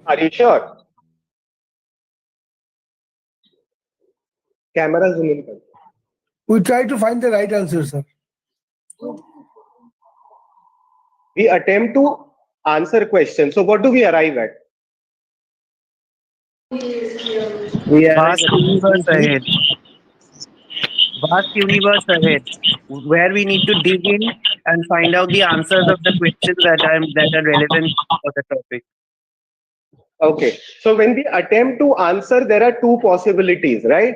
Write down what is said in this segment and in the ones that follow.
Are you sure? Camera zoom in kar. We try to find the right answer, sir. We attempt to answer questions. So what do we arrive at? We arrive Vast at universe ahead. Vast universe ahead, where we need to dig in and find out the answers of the questions that are relevant for the topic. Okay. So when we attempt to answer, there are two possibilities, right?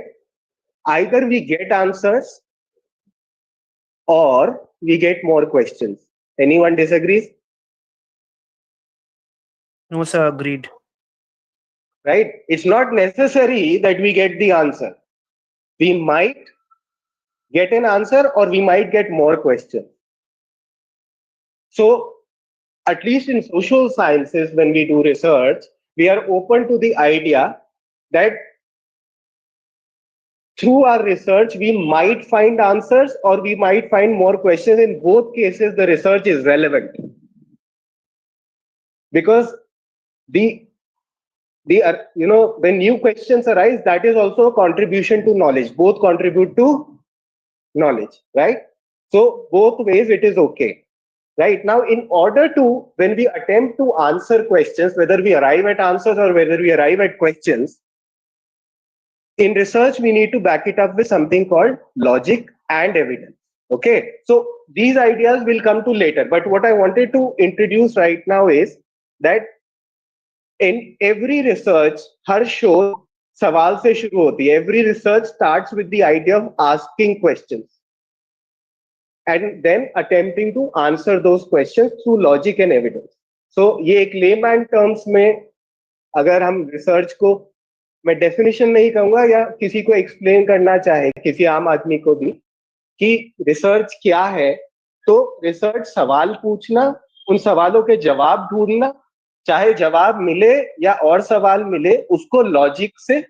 Either we get answers or we get more questions. Anyone disagrees? No, sir, agreed. Right? It's not necessary that we get the answer. We might get an answer or we might get more questions. So, at least in social sciences, when we do research, we are open to the idea that through our research, we might find answers or we might find more questions. In both cases, the research is relevant. Because when new questions arise, that is also a contribution to knowledge. Both contribute to knowledge, right? So both ways it is okay. Right now, in order to, when we attempt to answer questions, whether we arrive at answers or whether we arrive at questions, in research, we need to back it up with something called logic and evidence. Okay, so these ideas will come to later. But what I wanted to introduce right now is that in every research, हर शोध सवाल से शुरू होती है. Every research starts with the idea of asking questions and then attempting to answer those questions through logic and evidence. So ये एक layman terms में अगर हम research को मैं definition नहीं कहूंगा या किसी को explain करना चाहे किसी आम आदमी को भी कि research क्या है, तो research सवाल पूछना, उन सवालों के जवाब ढूंढना, चाहे जवाब मिले या और सवाल मिले, उसको लॉजिक से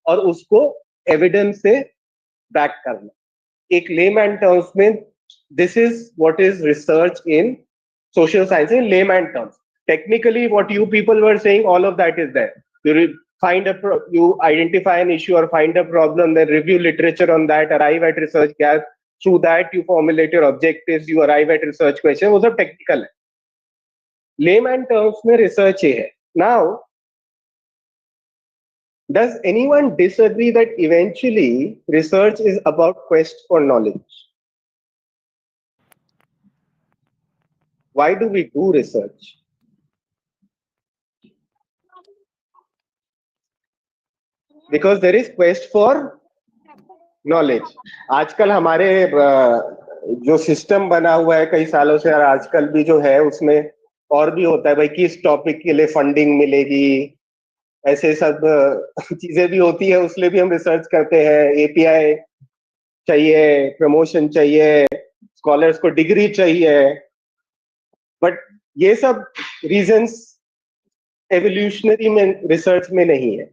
और उसको एविडेंस से बैक करना. एक लेमैन टर्म्स में this is what is research in social science in layman terms. Technically, what you people were saying, all of that is there. You identify an issue or find a problem, then review literature on that, arrive at research gaps. Through that, you formulate your objectives, you arrive at research question. वो सब technical है. Layman terms में research ये है. Now, does anyone disagree that eventually research is about quest for knowledge? Why do we do research? Because there is quest for knowledge. आजकल हमारे जो system बना हुआ है कई सालों से और आजकल भी जो है उसमें और भी होता है भाई किस टॉपिक के लिए फंडिंग मिलेगी, ऐसे सब चीजें भी होती है, उसलिए भी हम रिसर्च करते हैं. एपीआई चाहिए, प्रमोशन चाहिए, स्कॉलर्स को डिग्री चाहिए, बट ये सब रीजंस एवोल्यूशनरी में रिसर्च में नहीं है.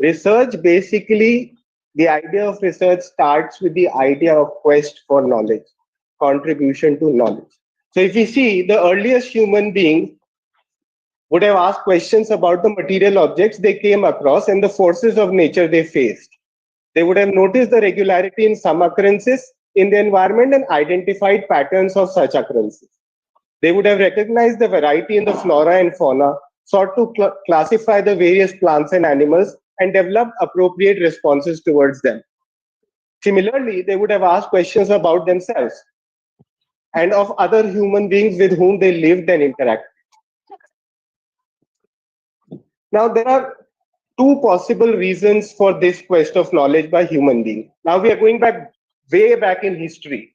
Research basically, the idea of research starts with the idea of quest for knowledge, contribution to knowledge. So if you see, the earliest human beings would have asked questions about the material objects they came across and the forces of nature they faced. They would have noticed the regularity in some occurrences in the environment and identified patterns of such occurrences. They would have recognized the variety in the flora and fauna, sought to classify the various plants and animals, and developed appropriate responses towards them. Similarly, they would have asked questions about themselves and of other human beings with whom they lived and interacted. Now, there are two possible reasons for this quest of knowledge by human beings. Now, we are going back, way back in history.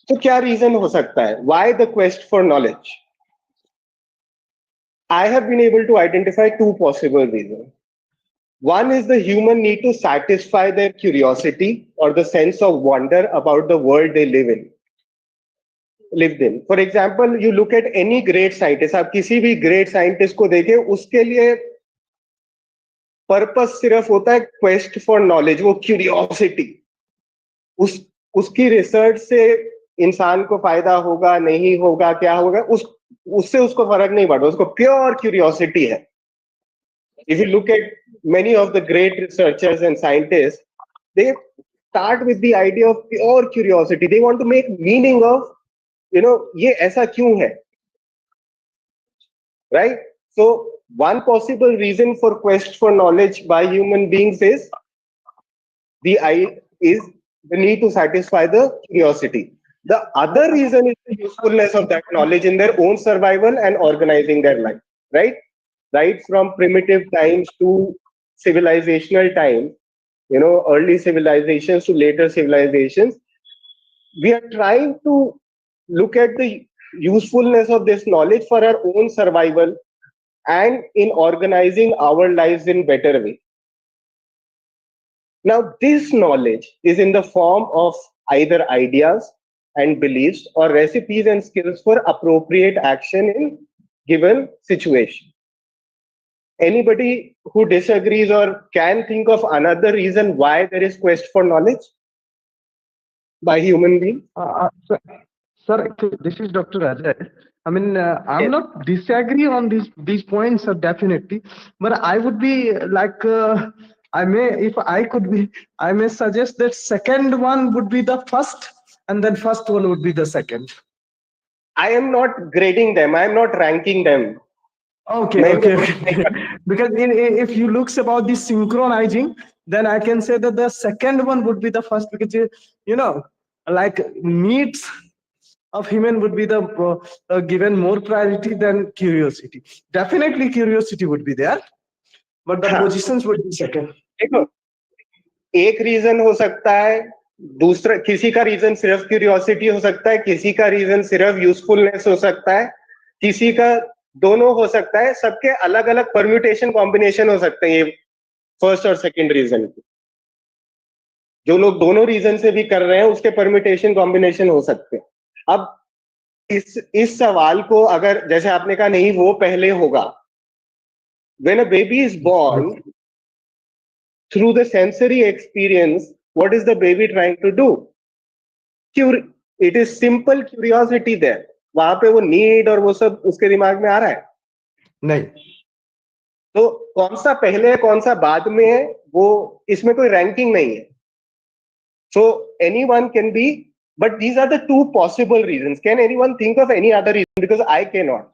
So, क्या reason हो सकता है? Why the quest for knowledge? I have been able to identify two possible reasons. One is the human need to satisfy their curiosity or the sense of wonder about the world they lived in. For example, you look at any great scientist, आप किसी भी great scientist को देखें, उसके लिए purpose सिर्फ होता है quest for knowledge, वो curiosity. उसकी research से इंसान को फायदा होगा, नहीं होगा, क्या होगा, उससे उसको फर्क नहीं पड़ता, उसको प्योर क्यूरियोसिटी है. If you look at many of the great researchers and scientists, they start with the idea of pure curiosity. They want to make meaning of, ये ऐसा क्यों है, right? So one possible reason for quest for knowledge by human beings is the need to satisfy the curiosity. The other reason is the usefulness of that knowledge in their own survival and organizing their life, right? Right from primitive times to civilizational times, early civilizations to later civilizations, we are trying to look at the usefulness of this knowledge for our own survival and in organizing our lives in better way. Now, this knowledge is in the form of either ideas and beliefs or recipes and skills for appropriate action in given situation. Anybody who disagrees or can think of another reason why there is quest for knowledge by human beings? Sir, actually, this is Dr. Ajay. I mean, I'm Yes. not disagree on these points, definitely, but I would be like, I may, if I could be, I may suggest that second one would be the first, and then first one would be the second. I am not grading them. I am not ranking them. Okay, मैं okay, इनको नहीं okay. Because if you looks about the synchronizing, then I can say that the second one would be the first, because you know, like needs of human would be the given more priority than curiosity. Definitely curiosity would be there, but the हाँ, positions would be second. देखो, एक reason हो सकता है, दूसरा किसी का reason सिर्फ क्यूरियोसिटी हो सकता है, किसी का रीजन सिर्फ यूजफुलनेस हो सकता है, किसी का दोनों हो सकता है, सबके अलग अलग परम्यूटेशन कॉम्बिनेशन हो सकते हैं ये फर्स्ट और सेकंड रीजन की. जो लोग दोनों रीजन से भी कर रहे हैं उसके परम्यूटेशन कॉम्बिनेशन हो सकते हैं. अब इस सवाल को अगर जैसे आपने कहा नहीं वो पहले होगा, when a baby is born, through the sensory experience, what is the baby trying to do? It is simple curiosity there. वहां पे वो नीड और वो सब उसके दिमाग में आ रहा है. नहीं. तो कौन सा पहले है कौन सा बाद में है, वो इसमें कोई रैंकिंग नहीं है. So anyone can be, but these are the two possible reasons. Can anyone think of any other reason? Because I cannot.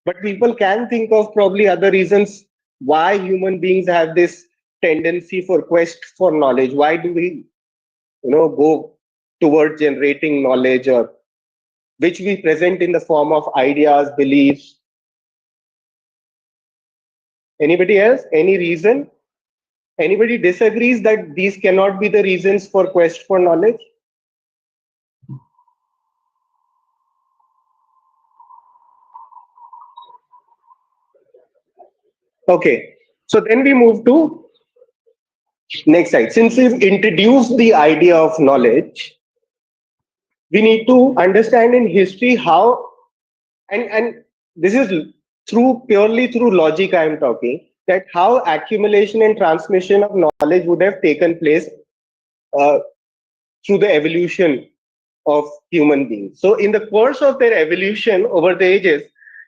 But people can think of probably other reasons why human beings have this tendency for quest for knowledge. Why do we, go toward generating knowledge, or which we present in the form of ideas, beliefs? Anybody else? Any reason? Anybody disagrees that these cannot be the reasons for quest for knowledge? Okay, so then we move to next slide. Since we've introduced the idea of knowledge, we need to understand in history how, and this is purely through logic I am talking, that how accumulation and transmission of knowledge would have taken place through the evolution of human beings. So in the course of their evolution over the ages,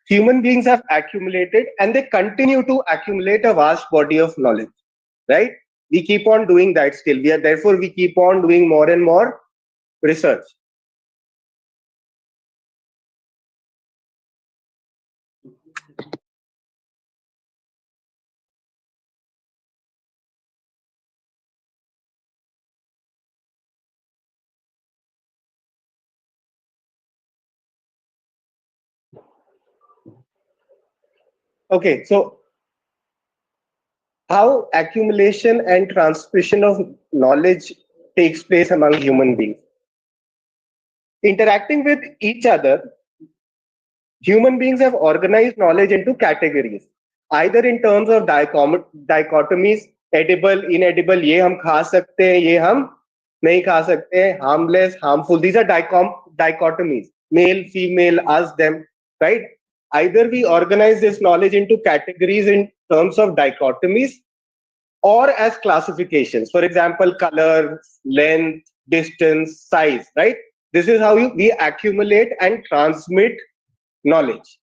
human beings have accumulated and they continue to accumulate a vast body of knowledge, right? We keep on doing that still. Therefore, we keep on doing more and more research. Okay, so how accumulation and transmission of knowledge takes place among human beings. Interacting with each other, human beings have organized knowledge into categories, either in terms of dichotomies, edible, inedible, ये हम खा सकते हैं, ये हम नहीं खा सकते हैं, harmless, harmful. These are dichotomies, male, female, us, them, right? Either we organize this knowledge into categories in terms of dichotomies or as classifications. For example, color, length, distance, size, right? This is how we accumulate and transmit knowledge.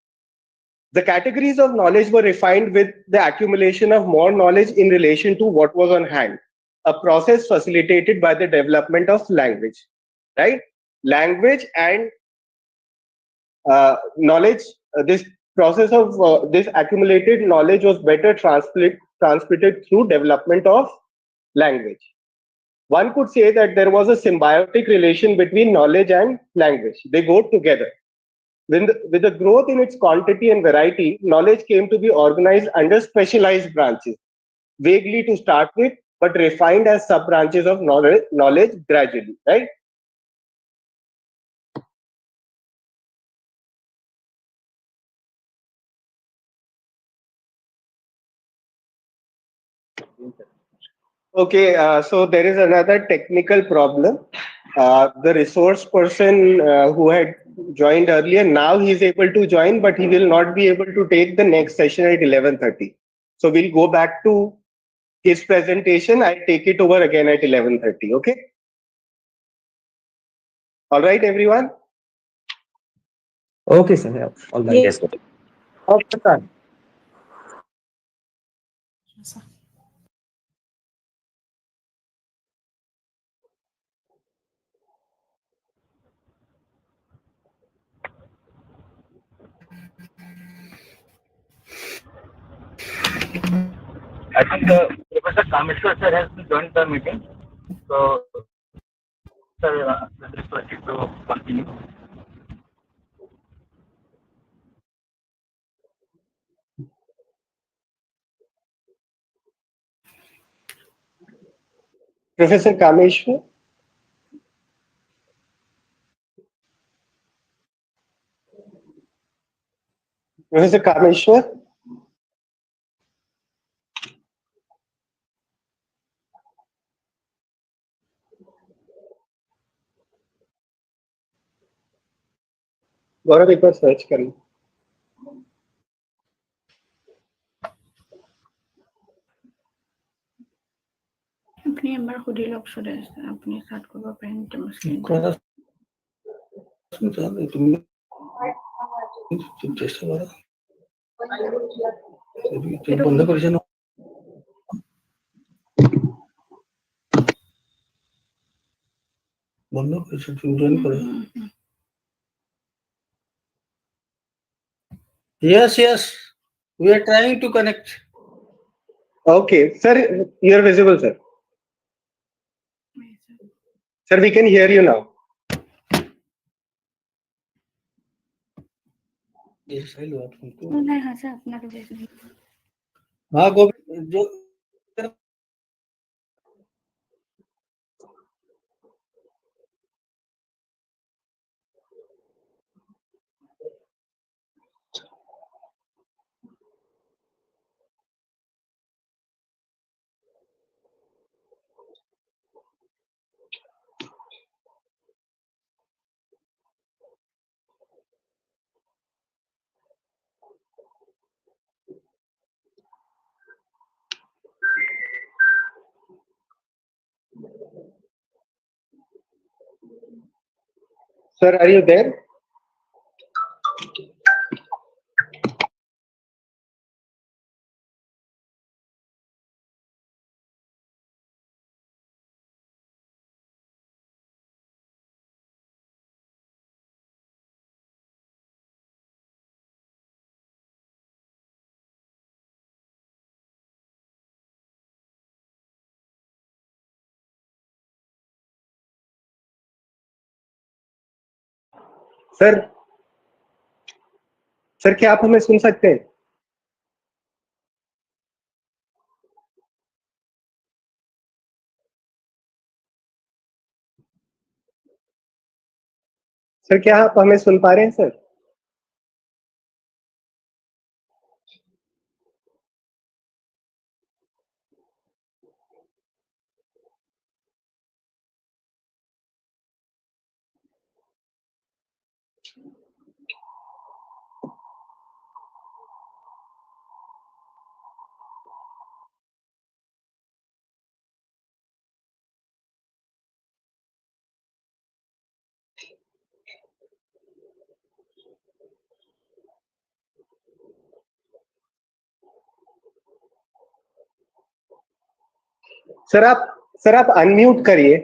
The categories of knowledge were refined with the accumulation of more knowledge in relation to what was on hand, a process facilitated by the development of language, right? Language and knowledge, this process of this accumulated knowledge was better transmitted through development of language. One could say that there was a symbiotic relation between knowledge and language. They go together. With the growth in its quantity and variety, knowledge came to be organized under specialized branches, vaguely to start with, but refined as sub branches of knowledge gradually, right? Okay, so there is another technical problem. The resource person who had joined earlier, now he's able to join, but he will not be able to take the next session at 11:30. So we'll go back to his presentation. I'll take it over again at 11:30. Okay. All right, everyone. Okay, sir. Yeah, all right. Yes, sir. Okay, sir. I think Professor Kameshwar sir has joined the meeting. So, sir, requested to continue. Professor Kameshwar. Professor Kameshwar. गौरव एक बार search कर लो. আপনি এবাৰ সুধি লওক সুৰেশ আপুনি start কৰিব পাৰিম তোমাৰ স্ক্ৰীন তুমি চেষ্টা করো তুমি বন্ধ করেছো না বন্ধ করেছো তুমি জয়েন করো yes we are trying to connect. Okay, sir, you're visible, sir. Sir, we can hear you now. yes hello आपको নাই আছে আপোনাকে বেছি हाँ गोविंद जो Sir, are you there? Sir, sir क्या आप हमें सुन सकते हैं? सर क्या आप हमें सुन पा रहे हैं सर? सर आप अनम्यूट करिए.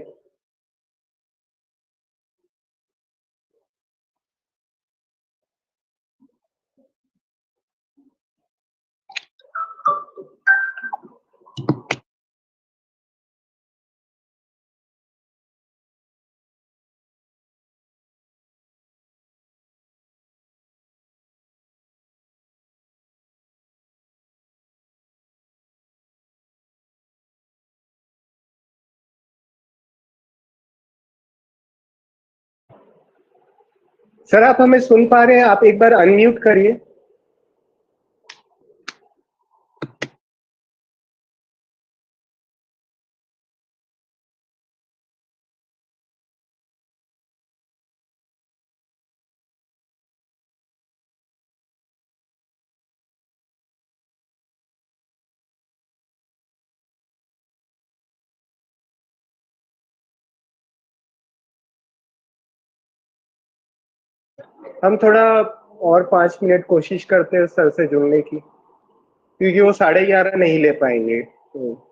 सर आप हमें सुन पा रहे हैं? आप एक बार अनम्यूट करिए. हम थोड़ा और 5 मिनट कोशिश करते हैं सर से जुड़ने की, क्योंकि वो 11:30 नहीं ले पाएंगे. तो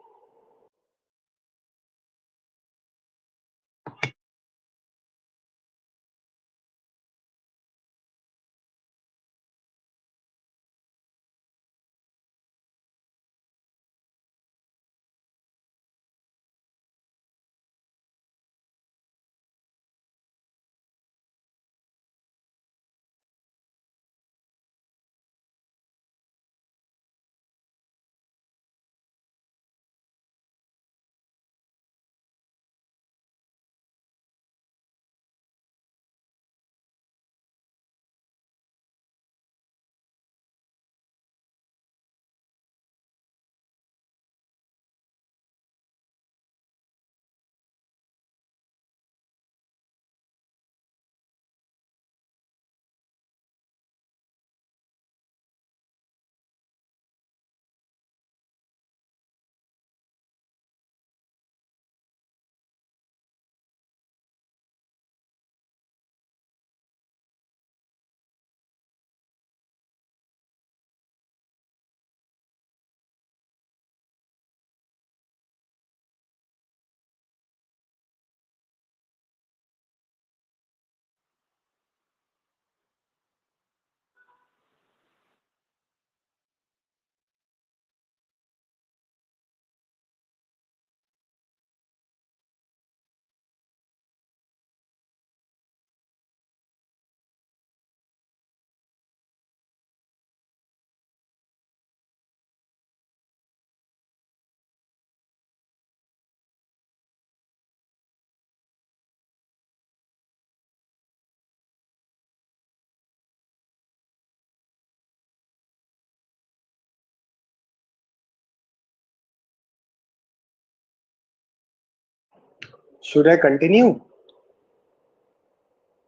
शुड आई कंटिन्यू?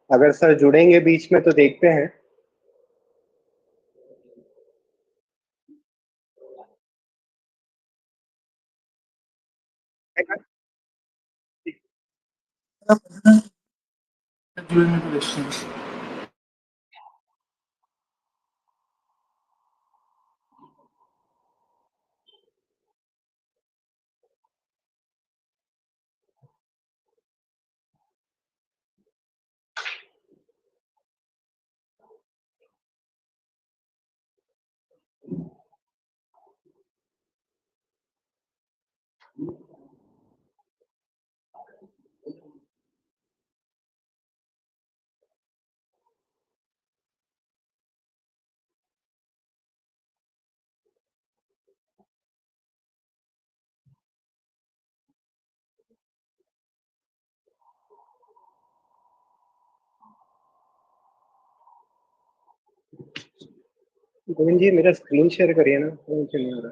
अगर सर जुड़ेंगे बीच में तो देखते हैं. During the questions. गोविंद जी मेरा स्क्रीन शेयर करिए ना, मुझे नहीं हो रहा.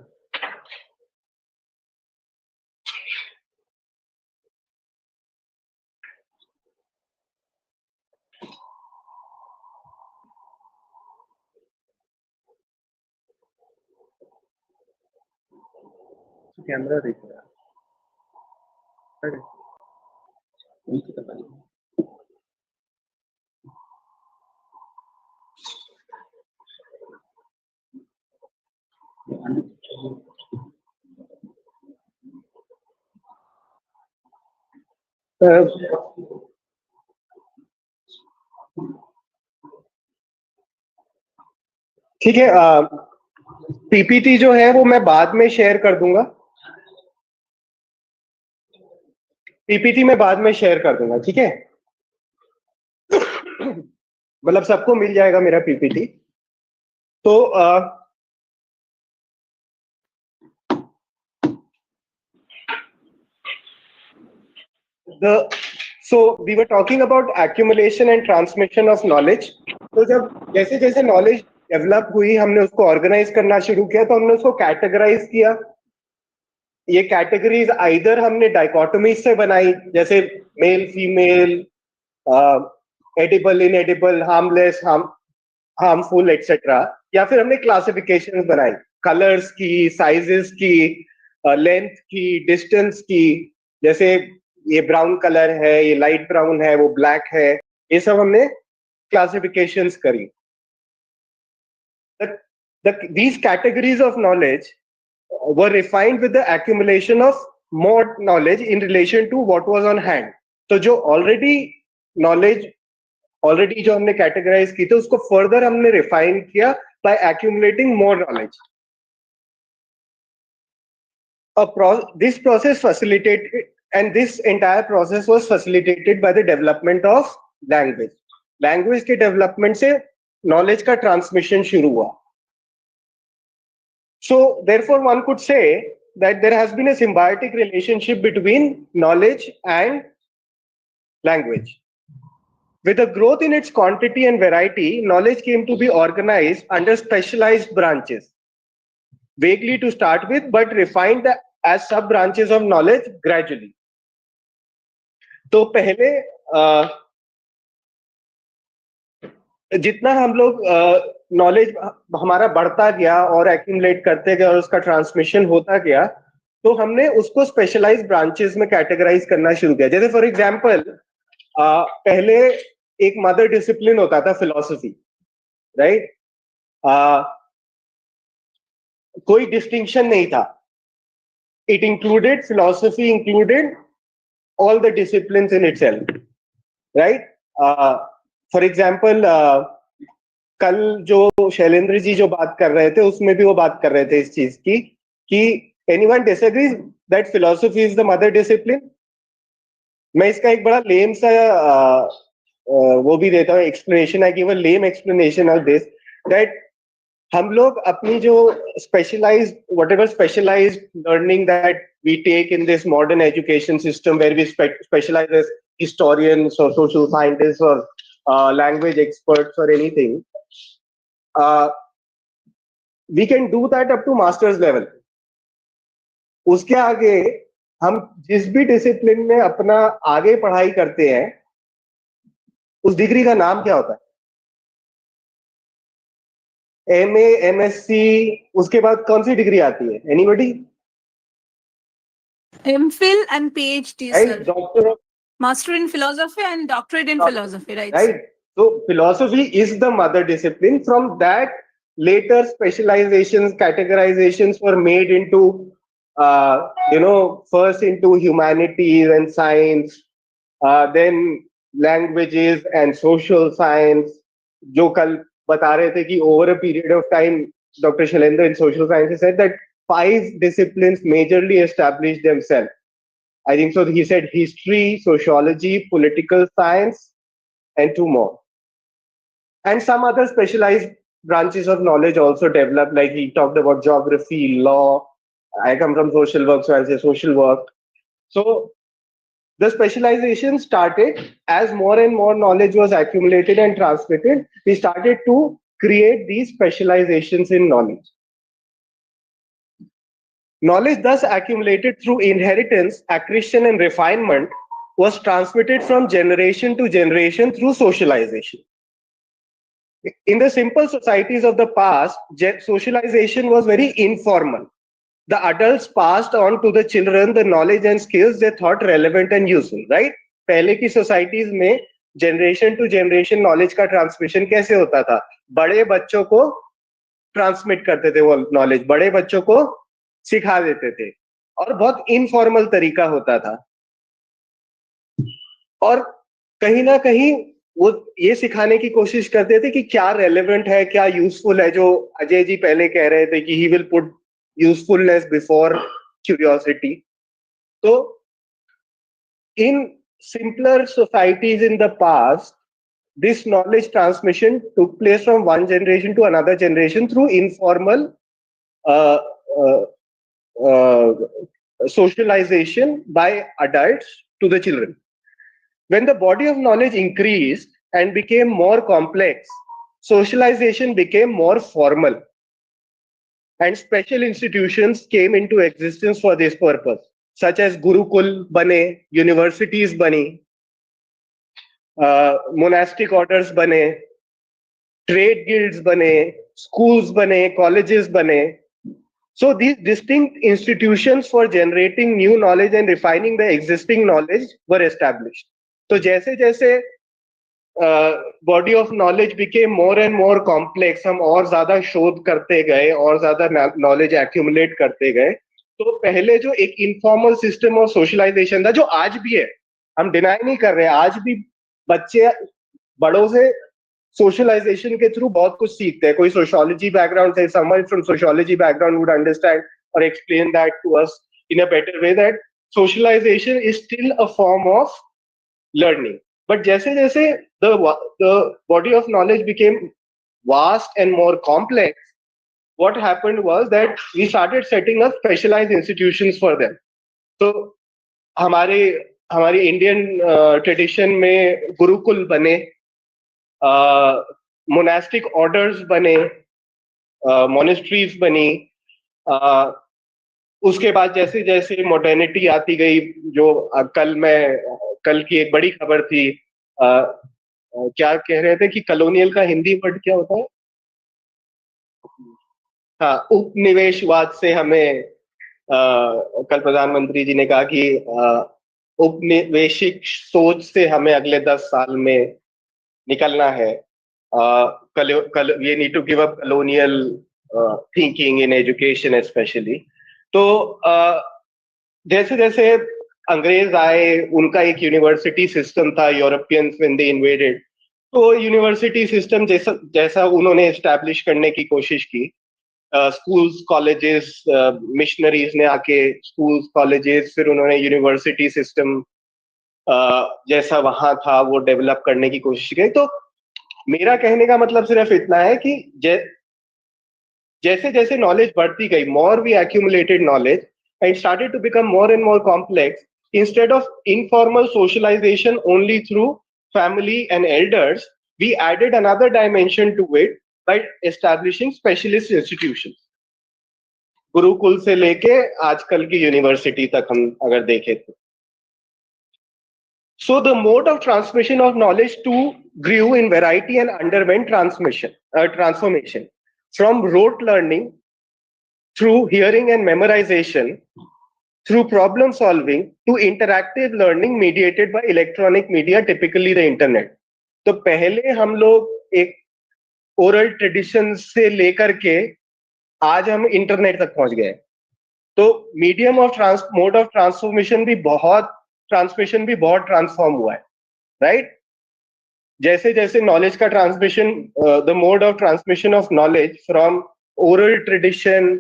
कैमरा दिख रहा है. ठीक है, पीपीटी जो है वो मैं बाद में शेयर कर दूंगा। पीपीटी में बाद में शेयर कर दूंगा, ठीक है। मतलब सबको मिल जाएगा मेरा पीपीटी। तो so we were talking about accumulation and transmission of knowledge। तो जब जैसे जैसे नॉलेज डेवलप हुई, हमने उसको ऑर्गेनाइज करना शुरू किया, तो हमने उसको कैटेगराइज किया। ये कैटेगरीज आइदर हमने डाइकोटोमी से बनाई, जैसे male female, edible इनएडिबल, harmless, harmful etcetera, या फिर हमने क्लासिफिकेशन बनाई, कलर्स की, साइजेस की, लेंथ की, डिस्टेंस की। जैसे ये ब्राउन कलर है, ये लाइट ब्राउन है, वो ब्लैक है, ये सब हमने क्लासिफिकेशंस करी। These categories of knowledge were refined with the accumulation of more knowledge in relation to what was on hand। तो जो ऑलरेडी जो हमने कैटेगराइज की थी, उसको फर्दर हमने रिफाइन किया by accumulating more knowledge। This process facilitated, and this entire process was facilitated by the development of language। Language के डेवलपमेंट से नॉलेज का ट्रांसमिशन शुरू हुआ। So therefore one could say that there has been a symbiotic relationship between knowledge and language। With the growth in its quantity and variety, knowledge came to be organized under specialized branches, vaguely to start with, but refined as sub branches of knowledge gradually। तो पहले जितना हम लोग knowledge हमारा बढ़ता गया और accumulate करते गए और उसका ट्रांसमिशन होता गया, तो हमने उसको स्पेशलाइज्ड ब्रांचेस में कैटेगराइज करना शुरू किया। जैसे फॉर एग्जांपल, पहले एक मदर डिसिप्लिन होता था फिलॉसफी, राइट। कोई डिस्टिंक्शन नहीं था। It included, philosophy included all the disciplines in itself, right. For example, कल जो शैलेंद्र जी जो बात कर रहे थे, उसमें भी वो बात कर रहे थे इस चीज की कि anyone disagrees that philosophy is the mother discipline. मैं इसका एक बड़ा लेम सा वो भी देता हूँ explanation. I give a lame explanation of this, that हम लोग अपनी जो specialized, whatever specialized learning that we take in this modern education system, where we specialize as historians or social scientists or language experts or anything, we can do that up to master's level। उसके आगे हम जिस भी discipline में अपना आगे पढ़ाई करते हैं, उस डिग्री का नाम क्या होता है? MA, MSc, उसके बाद कौन सी डिग्री आती है? Anybody? MPhil and PhD, Right, sir. doctor of, Master in philosophy and doctorate in philosophy, right? right. So philosophy is the mother discipline. From that, later specializations, categorizations were made into, first into humanities and science, then languages and social science। जो कल बता रहे थे कि over a period of time, Dr. Shailendra in social sciences said that 5 disciplines majorly established themselves। I think so. He said history, sociology, political science, and 2 more. And some other specialized branches of knowledge also developed, like he talked about geography, law. I come from social work, so I'll say social work. So the specialization started as more and more knowledge was accumulated and transmitted. We started to create these specializations in knowledge। Knowledge thus accumulated through inheritance, accretion, and refinement was transmitted from generation to generation through socialization। In the simple societies of the past, socialization was very informal। The adults passed on to the children the knowledge and skills they thought relevant and useful, right? पहले की societies में generation to generation knowledge का transmission कैसे होता था? बड़े बच्चों को ट्रांसमिट करते थे वो नॉलेज, बड़े बच्चों को सिखा देते थे, और बहुत इनफॉर्मल तरीका होता था। और कहीं ना कहीं वो ये सिखाने की कोशिश करते थे कि क्या रेलेवेंट है, क्या यूजफुल है, जो अजय जी पहले कह रहे थे कि he will put usefulness before curiosity. तो in simpler societies in the past, this knowledge transmission took place from one generation to another generation through informal uh, uh, uh, socialization by adults to the children. When the body of knowledge increased and became more complex, socialization became more formal, and special institutions came into existence for this purpose, such as Gurukul bane, universities bani, monastic orders बने, trade guilds बने, schools बने, colleges बने. So these distinct institutions for generating new knowledge and refining the existing knowledge were established. तो जैसे जैसे body of knowledge became more and more complex, हम और ज्यादा शोध करते गए और ज्यादा knowledge accumulate करते गए, तो पहले जो एक informal system of socialization था, जो आज भी है, हम डिनाई नहीं कर रहे, आज भी बच्चे बड़ों से सोशलाइजेशन के थ्रू बहुत कुछ सीखते हैं. कोई सोशियोलॉजी बैकग्राउंड से, someone from sociology background would understand और explain that to us in a better way that socialization is still a form of learning. But जैसे जैसे the body of knowledge became vast and more complex, what happened was that we started setting up specialized institutions for them. तो हमारी Indian tradition में गुरुकुल बने, monastic orders बने, monasteries बनी. उसके बाद जैसे जैसे मॉडर्निटी आती गई, जो कल की एक बड़ी खबर थी, क्या कह रहे थे कि कॉलोनियल का हिंदी वर्ड क्या होता है? हाँ, उपनिवेशवाद से हमें कल प्रधानमंत्री जी ने कहा कि उपनिवेशिक सोच से हमें अगले 10 साल में निकलना है. We need to give up colonial thinking in education especially. तो जैसे जैसे अंग्रेज आए, उनका एक यूनिवर्सिटी सिस्टम था, यूरोपियंस व्हेन दे इन्वेडेड, तो यूनिवर्सिटी सिस्टम जैसा उन्होंने एस्टैब्लिश करने की कोशिश की. स्कूल्स, कॉलेजेस, मिशनरीज ने आके स्कूल्स, कॉलेजेस, फिर उन्होंने यूनिवर्सिटी सिस्टम जैसा वहां था वो डेवलप करने की कोशिश की. तो मेरा कहने का मतलब सिर्फ इतना है कि जैसे जैसे नॉलेज बढ़ती गई, more we accumulated knowledge and started to become more and more complex. Instead of informal socialization only through family and elders, we added another dimension to it by establishing specialist institutions. Gurukul से लेके आजकल की university तक हम अगर देखें तो. So the mode of transmission of knowledge too grew in variety and underwent transformation from rote learning through hearing and memorization, through problem solving, to interactive learning mediated by electronic media, typically the internet. तो पहले हम लोग एक oral tradition से लेकर के आज हम इंटरनेट तक पहुंच गए. तो medium of mode of transformation भी बहुत ट्रांसफॉर्म हुआ है, राइट? जैसे जैसे नॉलेज का transmission, the mode of transmission of knowledge from oral tradition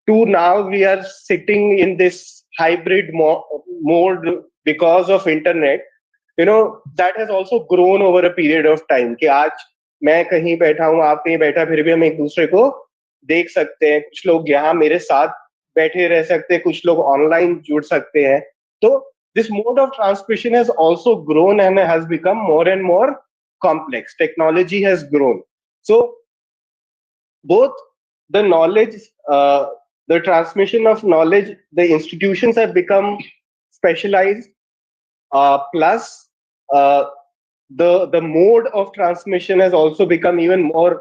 to now we are sitting in this hybrid mode because of internet. You know, that has also grown over a period of time कि आज मैं कहीं बैठा हूं, आप कहीं बैठा, फिर भी हम एक दूसरे को देख सकते हैं. कुछ लोग यहाँ मेरे साथ बैठे रह सकते हैं, कुछ लोग ऑनलाइन जुड़ सकते हैं. तो this mode of transmission has also grown and has become more and more complex. Technology has grown. So both the knowledge, the transmission of knowledge, the institutions have become specialized, plus the mode of transmission has also become even more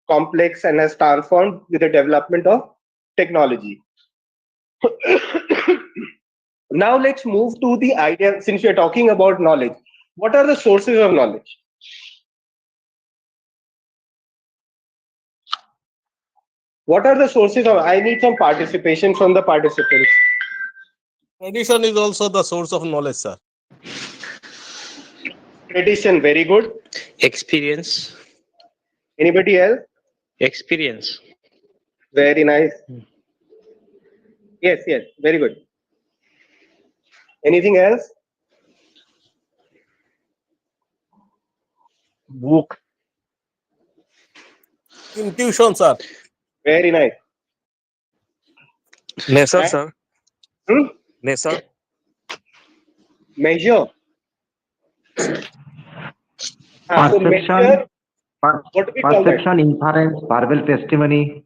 complex and has transformed with the development of technology. Now let's move to the idea, since we are talking about knowledge, what are the sources of knowledge? What are the sources of, I need some participation from the participants. Tradition is also the source of knowledge, sir. Tradition, very good. Experience. Anybody else? Experience. Very nice. Yes, yes, very good. Anything else? Book. Intuition, sir. Very nice. Nature, And- sir. Hmm? Nature. Measure. So measure, what do we call that? Perception, inference, verbal testimony,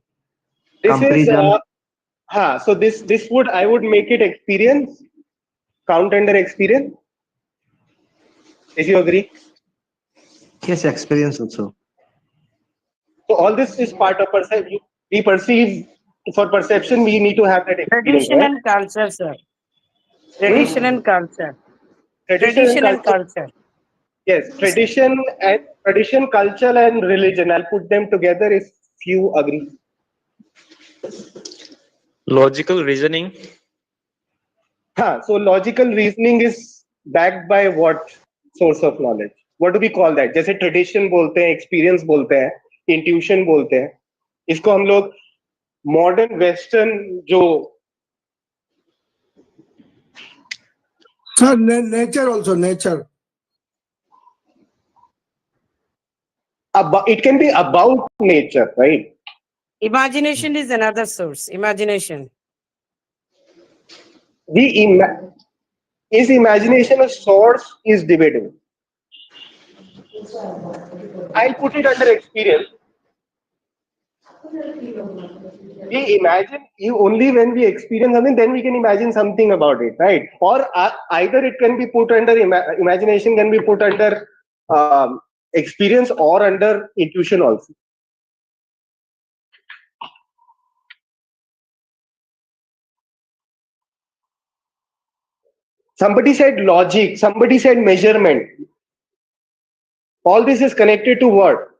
This is comparison. so this would, I would make it experience, count under experience, if you agree. Yes, experience also. So all this is part of perception. We perceive, for perception we need to have that experience, Tradition right? and culture, sir. Tradition and culture. Tradition Tradition and and culture. culture. Yes, tradition, culture and religion. I'll put them together if you agree. Logical reasoning. So logical reasoning is backed by what source of knowledge? What do we call that? जैसे tradition बोलते हैं, experience बोलते हैं, intuition बोलते हैं. इसको हम लोग modern western जो Sir, nature also, nature. it can be about nature, right? Imagination is another source. Imagination. Is imagination a source is debatable. I'll put it under experience. We imagine only when we experience something, then we can imagine something about it, right? Or either it can be put under imagination, can be put under experience or under intuition also. Somebody said logic, somebody said measurement. All this is connected to what?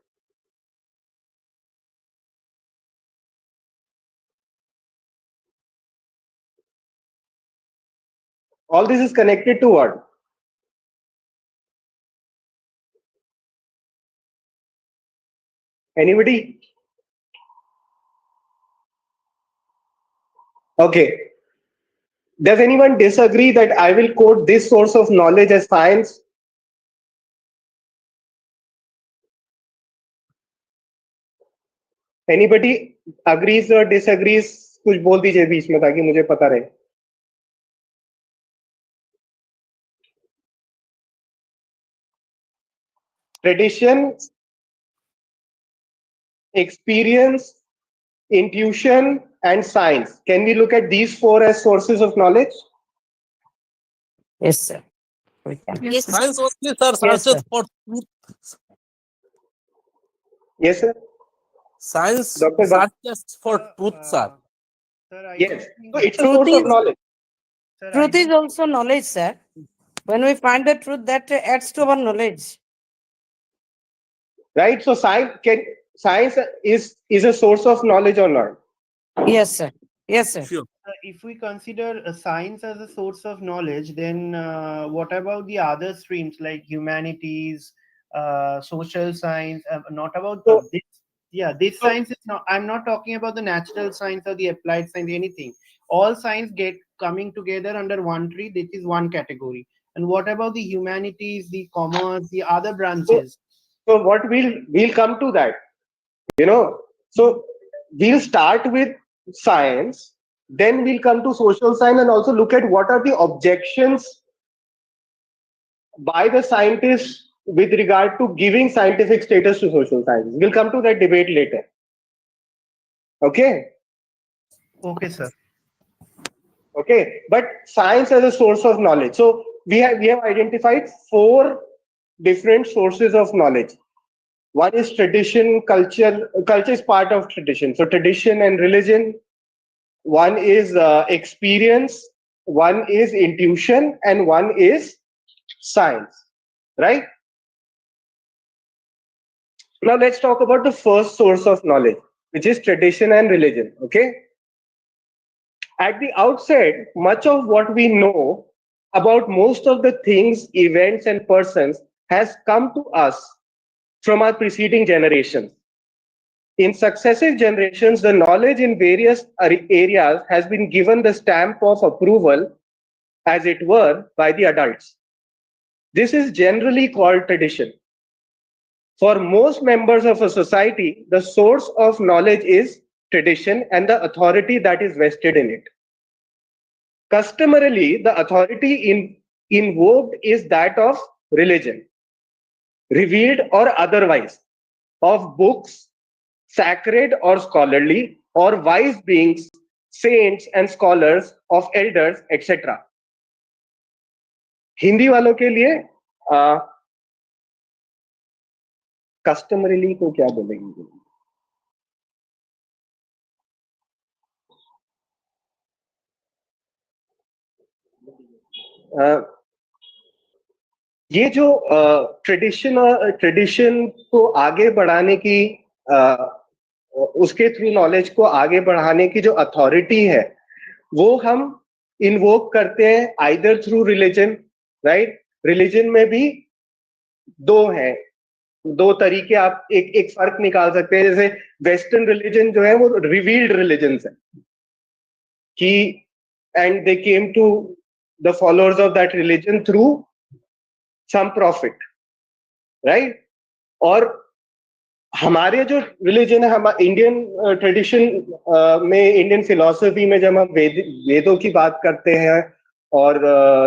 All this is connected to what? Anybody? Okay. Does anyone disagree that I will quote this source of knowledge as science? Anybody agrees or disagrees? कुछ बोल दीजिए बीच में ताकि मुझे पता रहे. Tradition, experience, intuition, and science. Can we look at these four as sources of knowledge? Yes, sir. We can. Yes, Science only, sir. Yes, Science sir. for truth. Yes, sir. Science Dr. not just for truth, sir. Yes. So it's a Truth source of is- knowledge. Truth is also knowledge, sir. When we find the truth, that adds to our knowledge. Right? So science is a source of knowledge or not? Yes, sir. Yes, sir. Sure. If we consider science as a source of knowledge, then what about the other streams like humanities, social science? Not about So- this. Yeah, this science is not. I'm not talking about the natural science or the applied science. Anything. All science get coming together under one tree. This is one category. And what about the humanities, the commerce, the other branches? So what we'll come to that, so we'll start with science, then we'll come to social science and also look at what are the objections by the scientists with regard to giving scientific status to social sciences. We'll come to that debate later. Okay. Okay, sir. Okay, but science as a source of knowledge. So we have identified four different sources of knowledge. One is tradition, culture. Culture is part of tradition. So tradition and religion. One is experience. One is intuition, and one is science. Right? Now let's talk about the first source of knowledge, which is tradition and religion. Okay. At the outset, much of what we know about most of the things, events, and persons has come to us from our preceding generations. In successive generations, the knowledge in various areas has been given the stamp of approval, as it were, by the adults. This is generally called tradition. For most members of a society, the source of knowledge is tradition and the authority that is vested in it. Customarily, the authority invoked is that of religion, revealed or otherwise, of books, sacred or scholarly, or wise beings, saints and scholars, of elders, etc. Hindi वालों के लिए कस्टमरीली को क्या बोलेंगे? ये जो tradition को आगे बढ़ाने की उसके थ्रू नॉलेज को आगे बढ़ाने की जो अथॉरिटी है वो हम इन्वोक करते हैं either through religion, right? Religion में भी दो हैं, दो तरीके आप एक फर्क निकाल सकते हैं. जैसे वेस्टर्न रिलीजन जो है वो रिवील्ड रिलीजन है कि and they came to the followers of that religion through some prophet, right? और हमारे जो रिलीजन है, हम इंडियन ट्रेडिशन में, इंडियन फिलॉसफी में जब हम वेदों की बात करते हैं और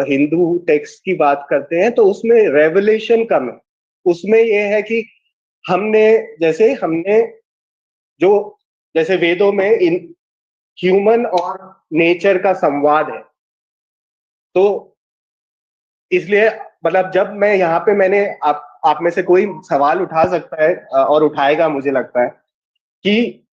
हिंदू टेक्स्ट की बात करते हैं तो उसमें रेवलेशन कम है. उसमें ये है कि हमने जैसे वेदों में इन ह्यूमन और नेचर का संवाद है. तो इसलिए मतलब जब मैं यहाँ पे मैंने आप में से कोई सवाल उठा सकता है और उठाएगा, मुझे लगता है कि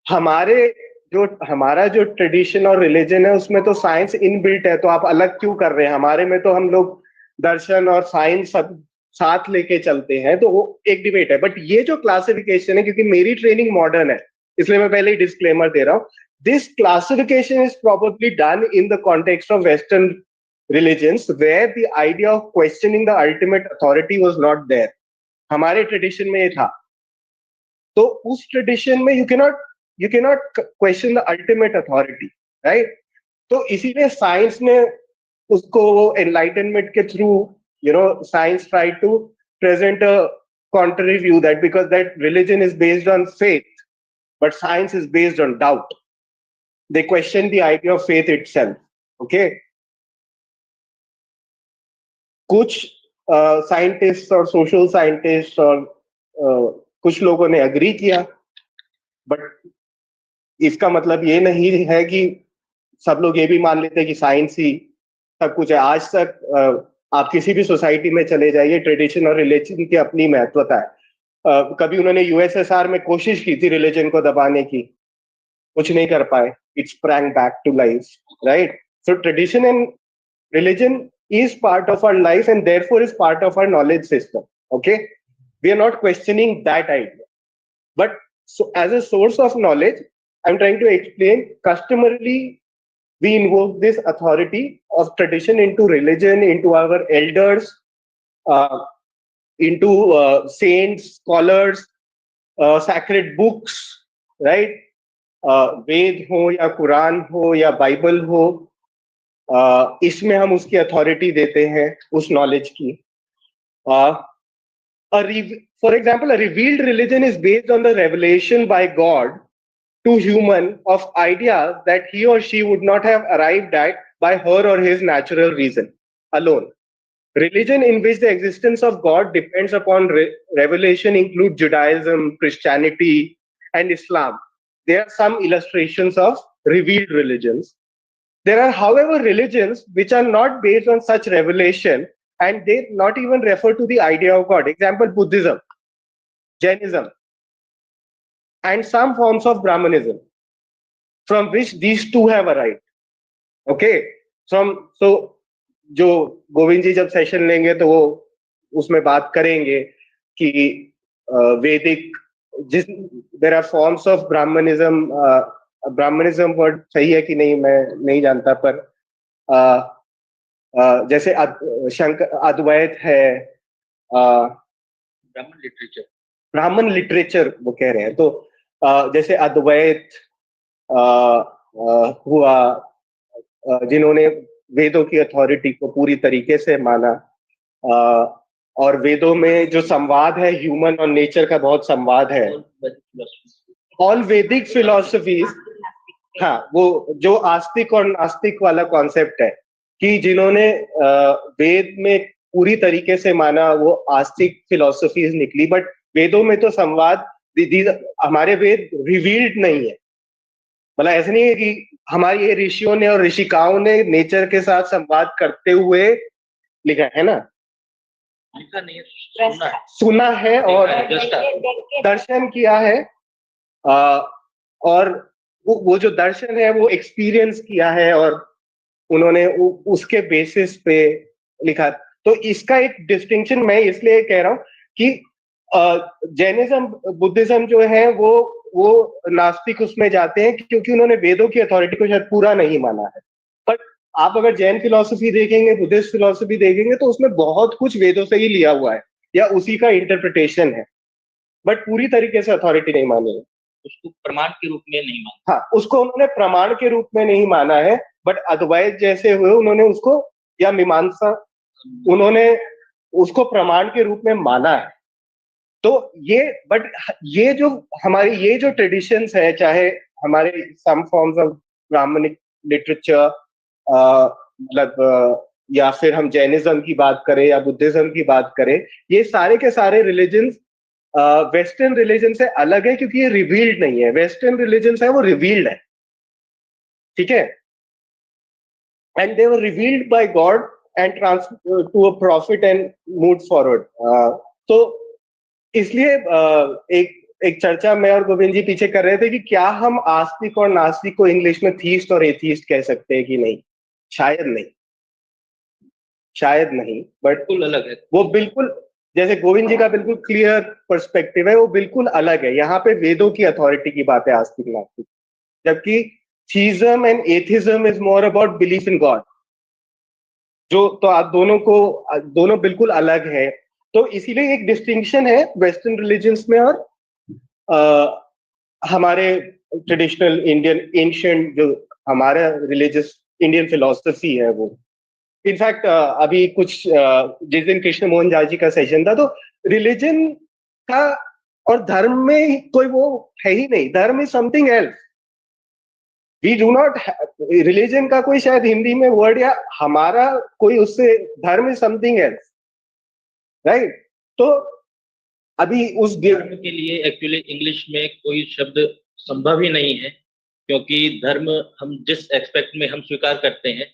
हमारा जो ट्रेडिशन और रिलीजन है उसमें तो साइंस इनबिल्ट है, तो आप अलग क्यों कर रहे हैं? हमारे में तो हम लोग दर्शन और साइंस सब साथ लेके चलते हैं. तो वो एक डिबेट है. बट ये जो क्लासिफिकेशन है, क्योंकि मेरी ट्रेनिंग मॉडर्न है इसलिए मैं पहले ही डिस्क्लेमर दे रहा हूँ, this classification is probably done in the context of western religions where the idea of questioning the ultimate authority was not there. हमारे ट्रेडिशन में ये था. तो उस ट्रेडिशन में you cannot question the ultimate authority, right? तो इसीलिए science ने उसको enlightenment के through science tried to present a contrary view, that because that religion is based on faith but science is based on doubt. They question the idea of faith itself. Okay. कुछ scientist और social scientist और कुछ लोगों ने agree किया, but इसका मतलब ये नहीं है कि सब लोग ये भी मान लेते हैं कि साइंस ही सब कुछ है. आज तक आप किसी भी सोसाइटी में चले जाइए, ट्रेडिशन और रिलीजन की अपनी महत्वता है. कभी उन्होंने यूएसएसआर में कोशिश की थी रिलीजन को दबाने की, कुछ नहीं कर पाए. It sprang back to life, right? So tradition and religion is part of our life and therefore is part of our knowledge system. Okay, we are not questioning that idea, but so as a source of knowledge, I'm trying to explain, customarily we invoke this authority of tradition into religion, into our elders, into saints, scholars, sacred books, right? वेद हो या कुरान हो या Bible हो, इसमें हम उसकी authority देते हैं उस नॉलेज की. For example, a revealed religion is based on the revelation by God to human of ideas that he or she would not have arrived at by her or his natural reason alone. Religion in which the existence of God depends upon revelation include Judaism, Christianity, and Islam. There are some illustrations of revealed religions. There are, however, religions which are not based on such revelation and they not even refer to the idea of God. Example, Buddhism, Jainism, and some forms of Brahmanism, from which these two have arrived. Okay, so जो गोविंद जी जब session लेंगे तो वो उसमें बात करेंगे कि वैदिक there are forms of Brahmanism. Brahmanism word सही है कि नहीं मैं नहीं जानता, पर जैसे शंकर अद्वैत है, ब्राह्मण लिटरेचर, ब्राह्मण लिटरेचर वो कह रहे हैं। तो जैसे अद्वैत हुआ, जिन्होंने वेदों की अथॉरिटी को पूरी तरीके से माना, और वेदों में जो संवाद है ह्यूमन और नेचर का बहुत संवाद है। ऑल वैदिक फिलोसफीज, हाँ, वो जो आस्तिक और नास्तिक वाला कॉन्सेप्ट है कि जिन्होंने वेद में पूरी तरीके से माना, वो आस्तिक फिलोसफीज निकली। बट वेदों में तो संवाद, हमारे वेद रिवील्ड नहीं है, मतलब ऐसा नहीं है कि हमारे ये ऋषियों ने और ऋषिकाओं ने नेचर के साथ संवाद करते हुए लिखा है ना, लिखा नहीं है, सुना है। सुना है और Just दर्शन किया है, और वो जो दर्शन है वो एक्सपीरियंस किया है और उन्होंने उसके बेसिस पे लिखा। तो इसका एक डिस्टिंक्शन मैं इसलिए कह रहा हूं कि जैनिज्म बुद्धिज्म जो है वो नास्तिक उसमें जाते हैं क्योंकि उन्होंने वेदों की अथॉरिटी को शायद पूरा नहीं माना है। बट आप अगर जैन फिलोसफी देखेंगे, बुद्धिस्ट फिलोसफी देखेंगे, तो उसमें बहुत कुछ वेदों से ही लिया हुआ है या उसी का इंटरप्रिटेशन है, बट पूरी तरीके से अथॉरिटी नहीं मानी है। उसको प्रमाण के रूप में नहीं माना। हाँ, उसको उन्होंने प्रमाण के रूप में नहीं माना है, बट अद्वैत जैसे हुए उन्होंने उसको, या मीमांसा, उन्होंने उसको प्रमाण के रूप में माना है। तो बट ये जो हमारी ये जो ट्रेडिशंस है, चाहे हमारे some forms of Brahmanic literature, मतलब या फिर हम जैनिज्म की बात करें या बुद्धिज्म की बात करें, ये सारे के सारे रिलीजन्स वेस्टर्न रिलीजन से अलग है क्योंकि ये रिवील्ड नहीं है। वेस्टर्न रिलीजन है वो रिवील्ड है, ठीक है, and they were revealed by God and trans to a prophet and move forward. तो इसलिए एक चर्चा मैं और गोविंद जी पीछे कर रहे थे कि क्या हम आस्तिक और नास्तिक को इंग्लिश में थीस्ट और एथीस्ट कह सकते हैं कि नहीं? शायद नहीं, शायद नहीं, बट बिल्कुल अलग है। वो बिल्कुल, जैसे गोविंद जी का बिल्कुल क्लियर पर्सपेक्टिव है, वो बिल्कुल अलग है। यहाँ पे वेदों की अथॉरिटी की बात है आस्तिक नास्तिक, जबकि theism and atheism is more about belief in God. जो तो आप दोनों बिल्कुल अलग है। तो इसीलिए एक डिस्टिंक्शन है वेस्टर्न रिलीजन्स में और हमारे ट्रेडिशनल इंडियन एंशिएंट जो हमारा रिलीजियस इंडियन फिलोसफी है वो। इनफैक्ट अभी कुछ जिस दिन कृष्ण मोहन झा जी का सेशन था, तो रिलीजन का और धर्म में कोई वो है ही नहीं। Dharma is something else. We do not, religion का कोई शायद हिंदी में वर्ड या हमारा कोई उससे, धर्म इज समथिंग एल्स, राइट? तो अभी उस धर्म के लिए एक्चुअली इंग्लिश में कोई शब्द संभव ही नहीं है, क्योंकि धर्म हम जिस एक्सपेक्ट में हम स्वीकार करते हैं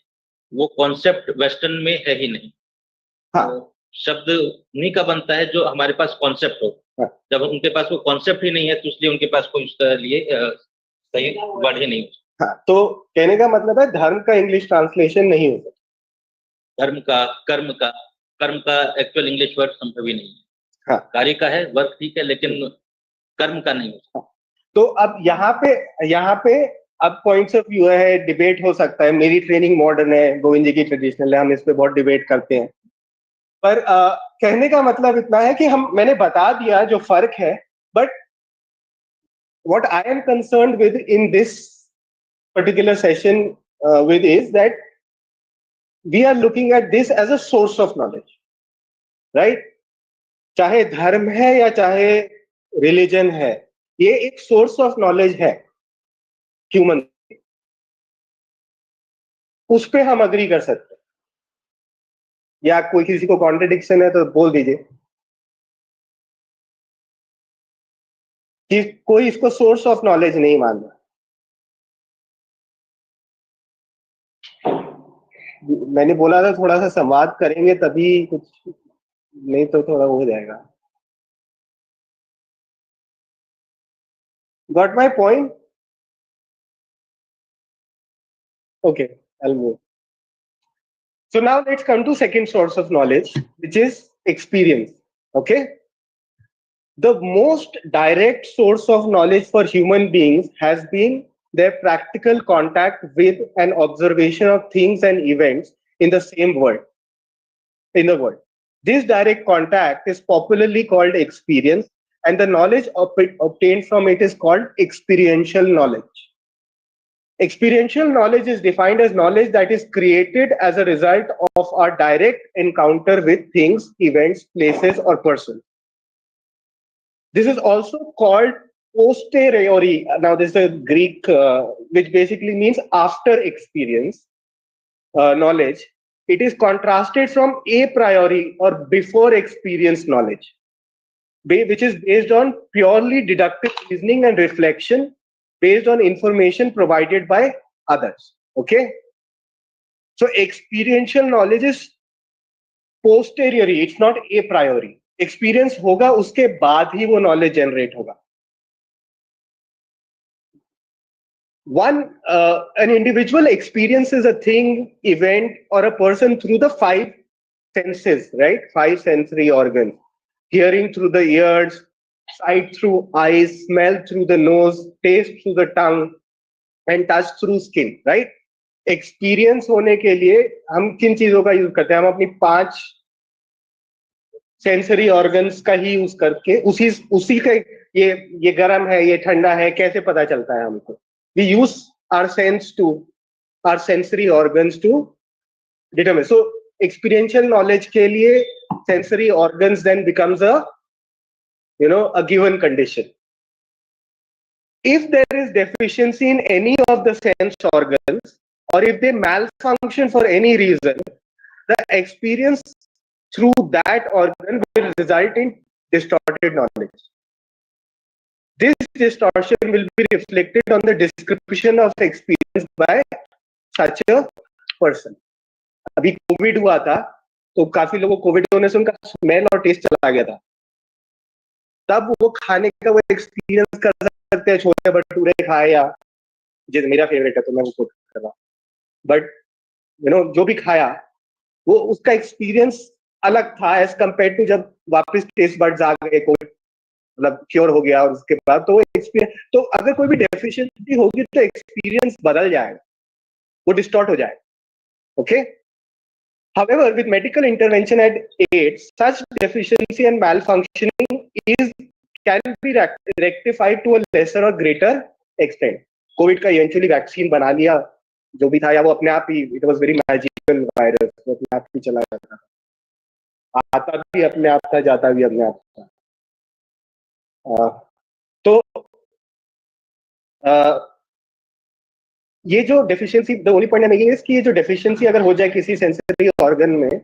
वो कॉन्सेप्ट वेस्टर्न में है ही नहीं। हाँ, तो शब्द उन्हीं का बनता है जो हमारे पास कॉन्सेप्ट हो। हाँ। जब उनके पास वो कॉन्सेप्ट ही नहीं है तो इसलिए उनके पास कोई उसके लिए सही वर्ड ही नहीं हो। हाँ, तो कहने का मतलब है धर्म का इंग्लिश ट्रांसलेशन नहीं हो सकता। धर्म का, कर्म का एक्चुअल इंग्लिश वर्ड संभव ही नहीं है। हाँ, कार्य का है, वर्क ठीक है, लेकिन कर्म का नहीं हो सकता। तो अब यहाँ पे अब पॉइंट्स ऑफ व्यू है, डिबेट हो सकता है। मेरी ट्रेनिंग मॉडर्न है, गोविंद जी की ट्रेडिशनल है, हम इस पे बहुत डिबेट करते हैं। पर कहने का मतलब इतना है कि मैंने बता दिया जो फर्क है, but what I am concerned with in this particular session with is that we are looking at this as a source of knowledge, right? चाहे धर्म है या चाहे रिलीजन है, ये एक सोर्स ऑफ नॉलेज है ह्यूमन, उस पे हम अग्री कर सकते हैं। या कोई किसी को कॉन्ट्रडिक्शन है तो बोल दीजिए कि कोई इसको सोर्स ऑफ नॉलेज नहीं मान रहा। मैंने बोला था थोड़ा सा संवाद करेंगे तभी कुछ, नहीं तो थोड़ा हो जाएगा। Got my point? Okay, I'll move. So now let's come to second source of knowledge, which is experience. Okay? The most direct source of knowledge for human beings has been their practical contact with and observation of things and events in the same world, in the world. This direct contact is popularly called experience, and the knowledge obtained from it is called experiential knowledge. Experiential knowledge is defined as knowledge that is created as a result of our direct encounter with things, events, places, or persons. This is also called posteriori. Now, this is a Greek, which basically means after experience knowledge. It is contrasted from a priori or before experience knowledge, which is based on purely deductive reasoning and reflection based on information provided by others. Okay. So experiential knowledge is posteriori. It's not a priori. Experience होगा उसके बाद ही वो knowledge generate होगा. An individual experiences a thing, event, or a person through the 5 senses, right? 5 sensory organs. Hearing through the ears, sight through eyes, smell through the nose, taste through the tongue, and touch through skin, right? Experience होने के लिए हम किन चीजों का use करते हैं? हम अपनी 5 सेंसरी ऑर्गन्स का ही यूज करके उसी का ये गर्म है, ये ठंडा है, कैसे पता चलता है हमको? We use our sensory organs to determine. So experiential knowledge के लिए sensory organs then becomes a given condition. If there is deficiency in any of the sense organs, or if they malfunction for any reason, the experience through that organ will result in distorted knowledge. This distortion will be reflected on the description of experience by such a person. अभी Covid हुआ था तो काफी लोगों को Covid होने से उनका स्मेल और टेस्ट चला गया था. तब वो खाने का वो एक्सपीरियंस कर सकते हैं, छोले भटूरे खाए या जैसे मेरा फेवरेट है तो मैं वो कोट कर रहा हूँ, बट जो भी खाया वो उसका एक्सपीरियंस अलग था एज कम्पेयर टू जब वापस टेस्ट बड्स आ गए, कोविड मतलब क्योर हो गया और उसके बाद तो वो एक्सपीरियंस. तो अगर कोई भी डेफिशिएंसी होगी तो एक्सपीरियंस बदल जाएगा, वो डिस्टॉर्ट हो जाएगा. Okay. However, with medical intervention at AIDS, such deficiency and malfunctioning can be rectified to a lesser or greater extent. Covid का इवेंचुअली वैक्सीन बना लिया, जो भी था, या वो अपने आप ही, it was very magical virus, वो अपने आप ही चला जाता था, आता भी अपने आप था, जाता भी अपने आप था. तो ये जो deficiency, the only point I making is कि ये जो डेफिशिएंसी अगर हो जाए किसी सेंसरी ऑर्गन में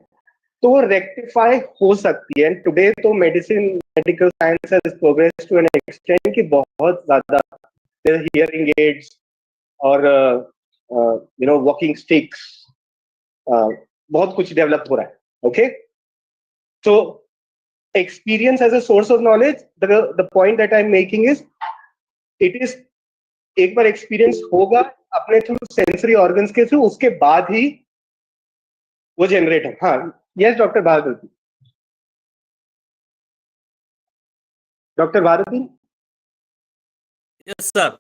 तो वो रेक्टिफाई हो सकती है. एंड टुडे तो medical science has progressed to an extent कि बहुत ज्यादा हियरिंग एड्स और वॉकिंग स्टिक्स, बहुत कुछ डेवलप हो रहा है. Okay. So experience as a source of knowledge, the point that I'm making is it is एक बार एक्सपीरियंस होगा अपने थ्रू सेंसरी ऑर्गन्स के थ्रू, उसके बाद ही वो जनरेट है. हाँ, yes doctor Bharati. Doctor Bharati. Yes, sir.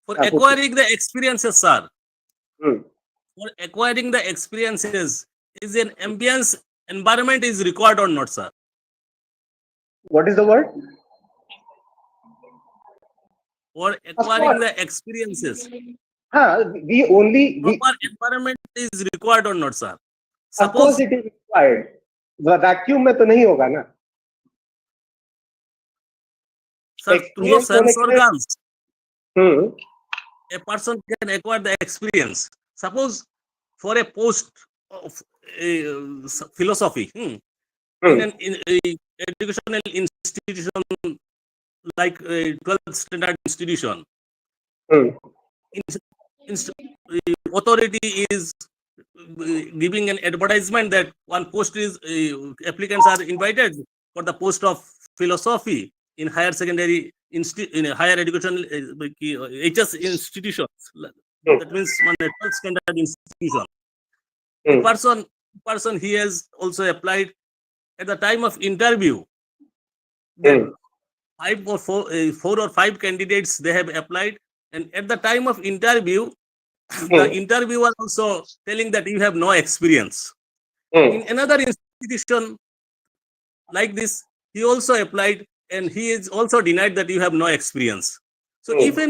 For acquiring the experiences, sir. For acquiring the experiences, is an ambience environment is required or not, sir? What is the word? For acquiring the experiences. Proper environment is required or not, sir? Of course it is required. Vacuum में तो नहीं होगा ना. Sir, through sense organs, a person can acquire the experience. Suppose for a post of philosophy in an educational institution like a 12th standard institution, authority is giving an advertisement that one post is applicants are invited for the post of philosophy in higher secondary in higher educational HS institutions. That means 12th standard institution. The person he has also applied at the time of interview. Four or five candidates they have applied, and at the time of interview, the interviewer also telling that you have no experience. In another institution, like this, he also applied and he is also denied that you have no experience. So Hmm. if a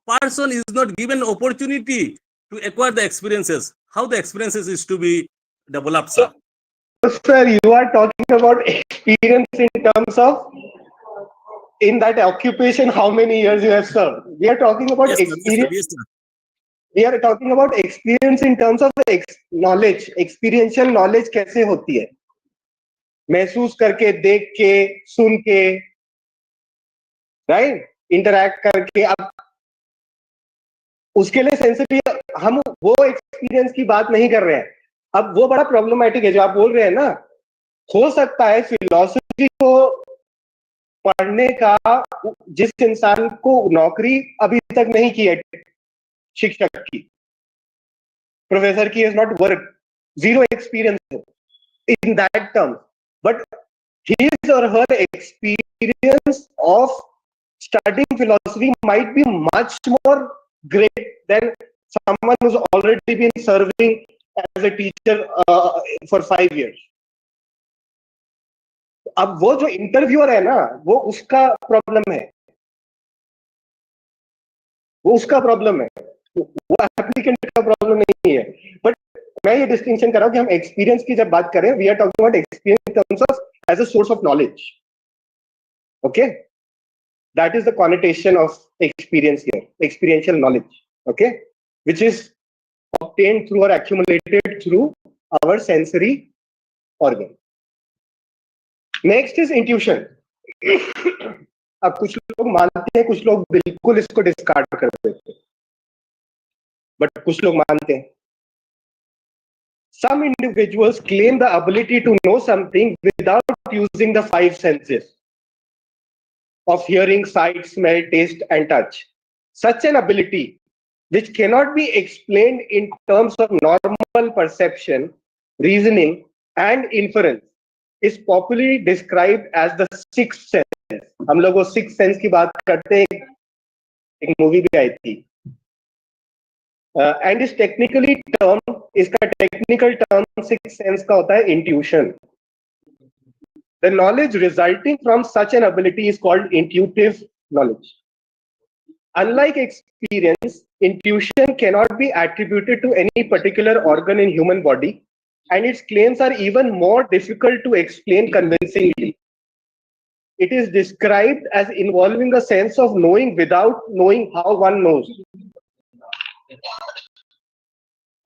person is not given opportunity to acquire the experiences, how the experiences is to be developed, sir? So, sir, you are talking about experience in terms of in that occupation, how many years you have served. We are talking about Yes, sir. Yes, sir. experience. Yes, sir. We are talking about experience in terms of knowledge. Experiential knowledge कैसे होती है? महसूस करके, देख के, सुन के, right? Interact करके. अब उसके लिए सेंसरी, हम वो एक्सपीरियंस की बात नहीं कर रहे हैं. अब वो बड़ा प्रॉब्लमैटिक है जो आप बोल रहे हैं ना. हो सकता है फिलॉसफी को पढ़ने का जिस इंसान को नौकरी अभी तक नहीं की है शिक्षक की, प्रोफेसर की, has not work, zero experience in that term, but his or her experience of studying philosophy might be much more great than someone who's already been serving as a teacher for 5 years. अब वो जो interviewer है ना, वो उसका problem है, वो उसका प्रॉब्लम है, वो एप्लीकेंट का प्रॉब्लम नहीं है. बट मैं ये डिस्टिंक्शन कर रहा हूं कि हम एक्सपीरियंस की जब बात करें, we are talking about experience in terms of as a source of knowledge. Okay, that is the connotation of experience here, experiential knowledge. Okay, which is obtained through or accumulated through our sensory organ. Next is intuition. अब कुछ लोग मानते हैं, कुछ लोग बिल्कुल इसको discard कर देते हैं, बट कुछ लोग मानते हैं. Some individuals claim the ability to know something without using the 5 senses of hearing, sight, smell, taste, and touch. Such an ability, which cannot be explained in terms of normal perception, reasoning, and inference, is popularly described as the sixth sense. हम लोग वो sixth sense की बात करते हैं, एक movie भी आई थी. And is technically term, इसका technical term sixth sense का होता है intuition. The knowledge resulting from such an ability is called intuitive knowledge. Unlike experience, intuition cannot be attributed to any particular organ in human body, and its claims are even more difficult to explain convincingly. It is described as involving a sense of knowing without knowing how one knows.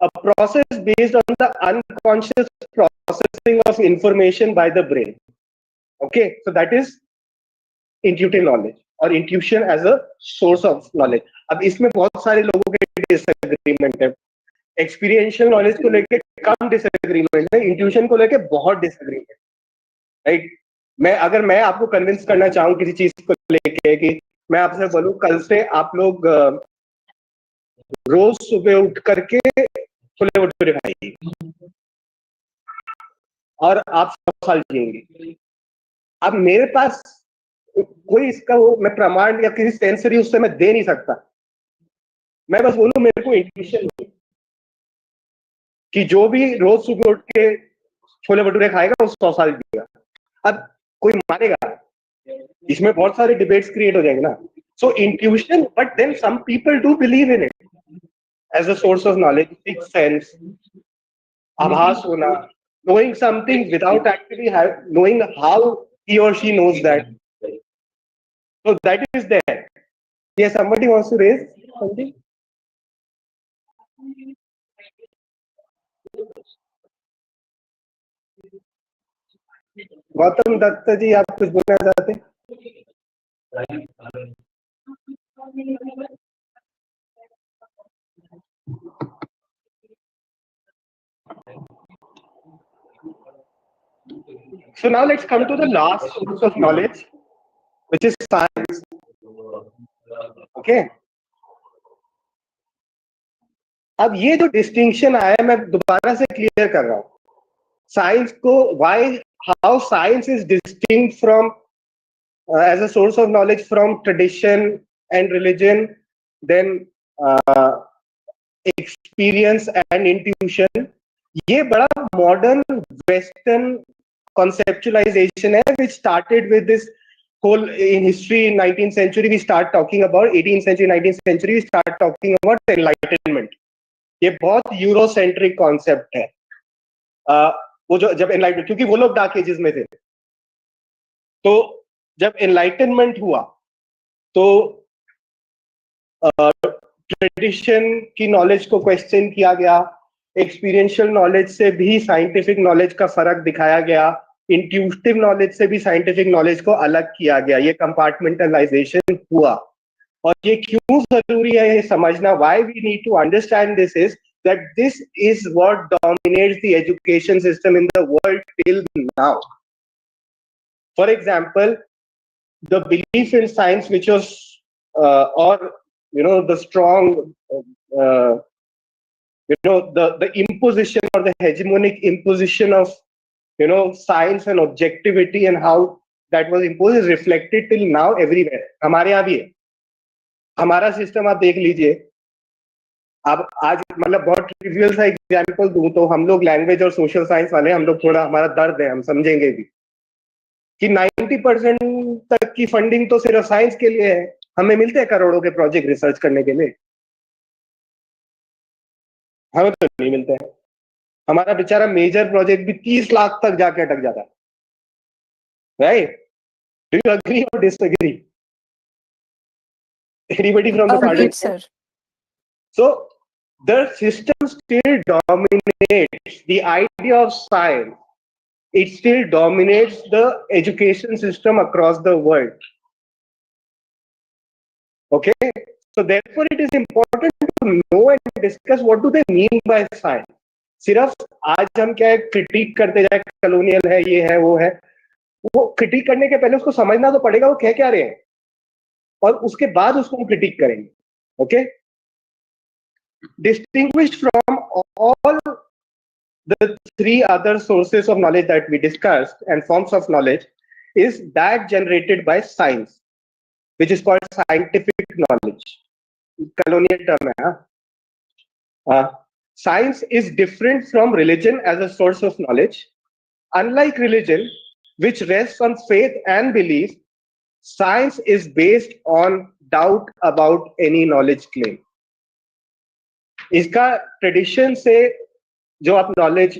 A process based on the unconscious processing of information by the brain. Okay, so that is intuitive knowledge or intuition as a source of knowledge. अब इसमें बहुत सारे लोगों के disagreement है. Experiential knowledge को लेके कम disagreement है, इंट्यूशन को लेके बहुत डिसएग्रीमेंट. राइट, अगर मैं आपको कन्विंस करना चाहूँ किसी चीज को लेके, कि मैं आपसे बोलूं कल से आप लोग रोज सुबह उठ करके छोले भटूरे खाइए और आप 100 साल जिएंगे. अब मेरे पास कोई इसका वो मैं प्रमाण या किसी सेंसरी उससे मैं दे नहीं सकता. मैं बस बोलूं मेरे को इंट्यूशन कि जो भी रोज सुबह उठ के छोले भटूरे खाएगा वो 100 साल जिएगा. अब कोई मानेगा? इसमें बहुत सारे डिबेट्स क्रिएट हो जाएंगे ना. So intuition, but then some people do believe in it as a source of knowledge, sixth sense, आभास होना, knowing something without actually knowing how he or she knows that. So that is there. Yes, somebody wants to raise something. Gautam Dutt जी, आप कुछ बोलना चाहते हैं? So now let's come to the last source of knowledge, which is science. Okay. अब ये जो distinction आया मैं दोबारा से क्लियर कर रहा हूं. साइंस को how science is distinct from as a source of knowledge from tradition and religion, then experience and intuition. ये बड़ा modern western conceptualization hai, which started with this whole in history in 19th century we start talking about 18th century 19th century we start talking about enlightenment. ये बहुत Eurocentric concept है. वो जो जब enlightenment, क्योंकि वो लोग डार्क एजेस में थे, तो जब एनलाइटनमेंट हुआ तो ट्रेडिशन की नॉलेज को क्वेश्चन किया गया, एक्सपीरियंशियल नॉलेज से भी साइंटिफिक नॉलेज का फर्क दिखाया गया, इंट्यूटिव नॉलेज से भी साइंटिफिक नॉलेज को अलग किया गया, ये कंपार्टमेंटलाइजेशन हुआ. और ये क्यों जरूरी है ये समझना, why we need to understand this is that this is what dominates the education system in the world till now. For example, the belief in science, which was or the strong the imposition or the hegemonic imposition of science and objectivity and how that was imposed is reflected till now everywhere. हमारे यहाँ भी है. हमारा system आप देख लीजिए. अब आज मतलब बहुत ट्रिवियल सा एग्जांपल दूं तो हम लोग लैंग्वेज और सोशल साइंस वाले, हम लोग थोड़ा, हमारा दर्द है, हम समझेंगे भी कि 90% तक की फंडिंग तो सिर्फ साइंस के लिए है. हमें मिलते हैं करोड़ों के प्रोजेक्ट रिसर्च करने के लिए, हमें तो नहीं मिलते हैं. हमारा बेचारा मेजर प्रोजेक्ट भी 30 लाख तक जाके अटक जाता है. राइट? डू यू एग्री और disagree? Anybody from the Agreed, audience? sir. So the system still dominates the idea of science. It still dominates the education system across the world. Okay, so therefore it is important to know and discuss what do they mean by science. सिर्फ आज हम क्या critic करते जाए, colonial है, ये है, वो है. वो क्रिटिक करने के पहले उसको समझना तो पड़ेगा वो कह क्या रहे हैं, और उसके बाद उसको हम क्रिटिक करेंगे. Okay, distinguished from all the three other sources of knowledge that we discussed and forms of knowledge is that generated by science, which is called scientific knowledge. Colonial term hai. Science is different from religion as a source of knowledge. Unlike religion, which rests on faith and belief, science is based on doubt about any knowledge claim. इसका tradition से जो आप knowledge,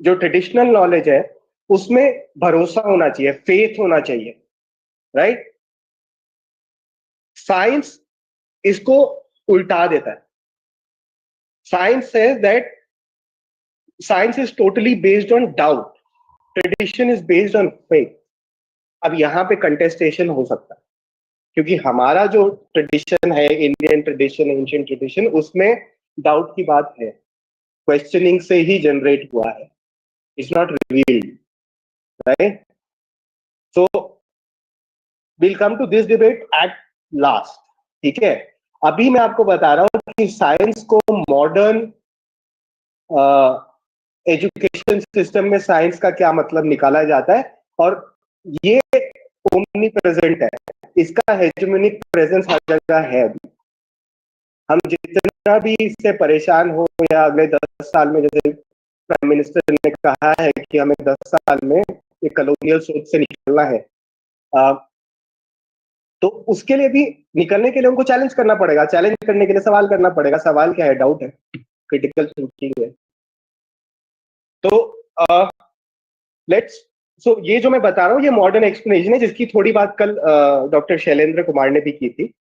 जो traditional knowledge है उसमें भरोसा होना चाहिए, फेथ होना चाहिए. राइट? साइंस इसको उल्टा देता है. Science says that science is totally based on doubt, tradition is based on faith. अब यहां पे कंटेस्टेशन हो सकता है क्योंकि हमारा जो ट्रेडिशन है, इंडियन ट्रेडिशन, एंशिएंट ट्रेडिशन, उसमें डाउट की बात है, क्वेश्चनिंग से ही जनरेट हुआ है. It's not revealed. Right? So will come to this debate at last. ठीक है, अभी मैं आपको बता रहा हूं कि साइंस को मॉडर्न एजुकेशन सिस्टम में साइंस का क्या मतलब निकाला जाता है, और ये ओमनी प्रेजेंट है. इसका हेजेमोनिक प्रेजेंस हर जगह है. अभी हम जितना भी इससे परेशान हो या अगले 10 साल में, जैसे प्राइम मिनिस्टर ने कहा है कि हमें 10 साल में एक कॉलोनियल सोच से निकलना है, तो उसके लिए भी निकलने के लिए उनको चैलेंज करना पड़ेगा. चैलेंज करने के लिए सवाल करना पड़ेगा. सवाल क्या है? डाउट है, क्रिटिकल थिंकिंग है. तो लेट्स सो ये जो मैं बता रहा हूँ ये मॉडर्न एक्सप्लेनेशन है, जिसकी थोड़ी बात कल डॉक्टर शैलेंद्र कुमार ने भी की थी.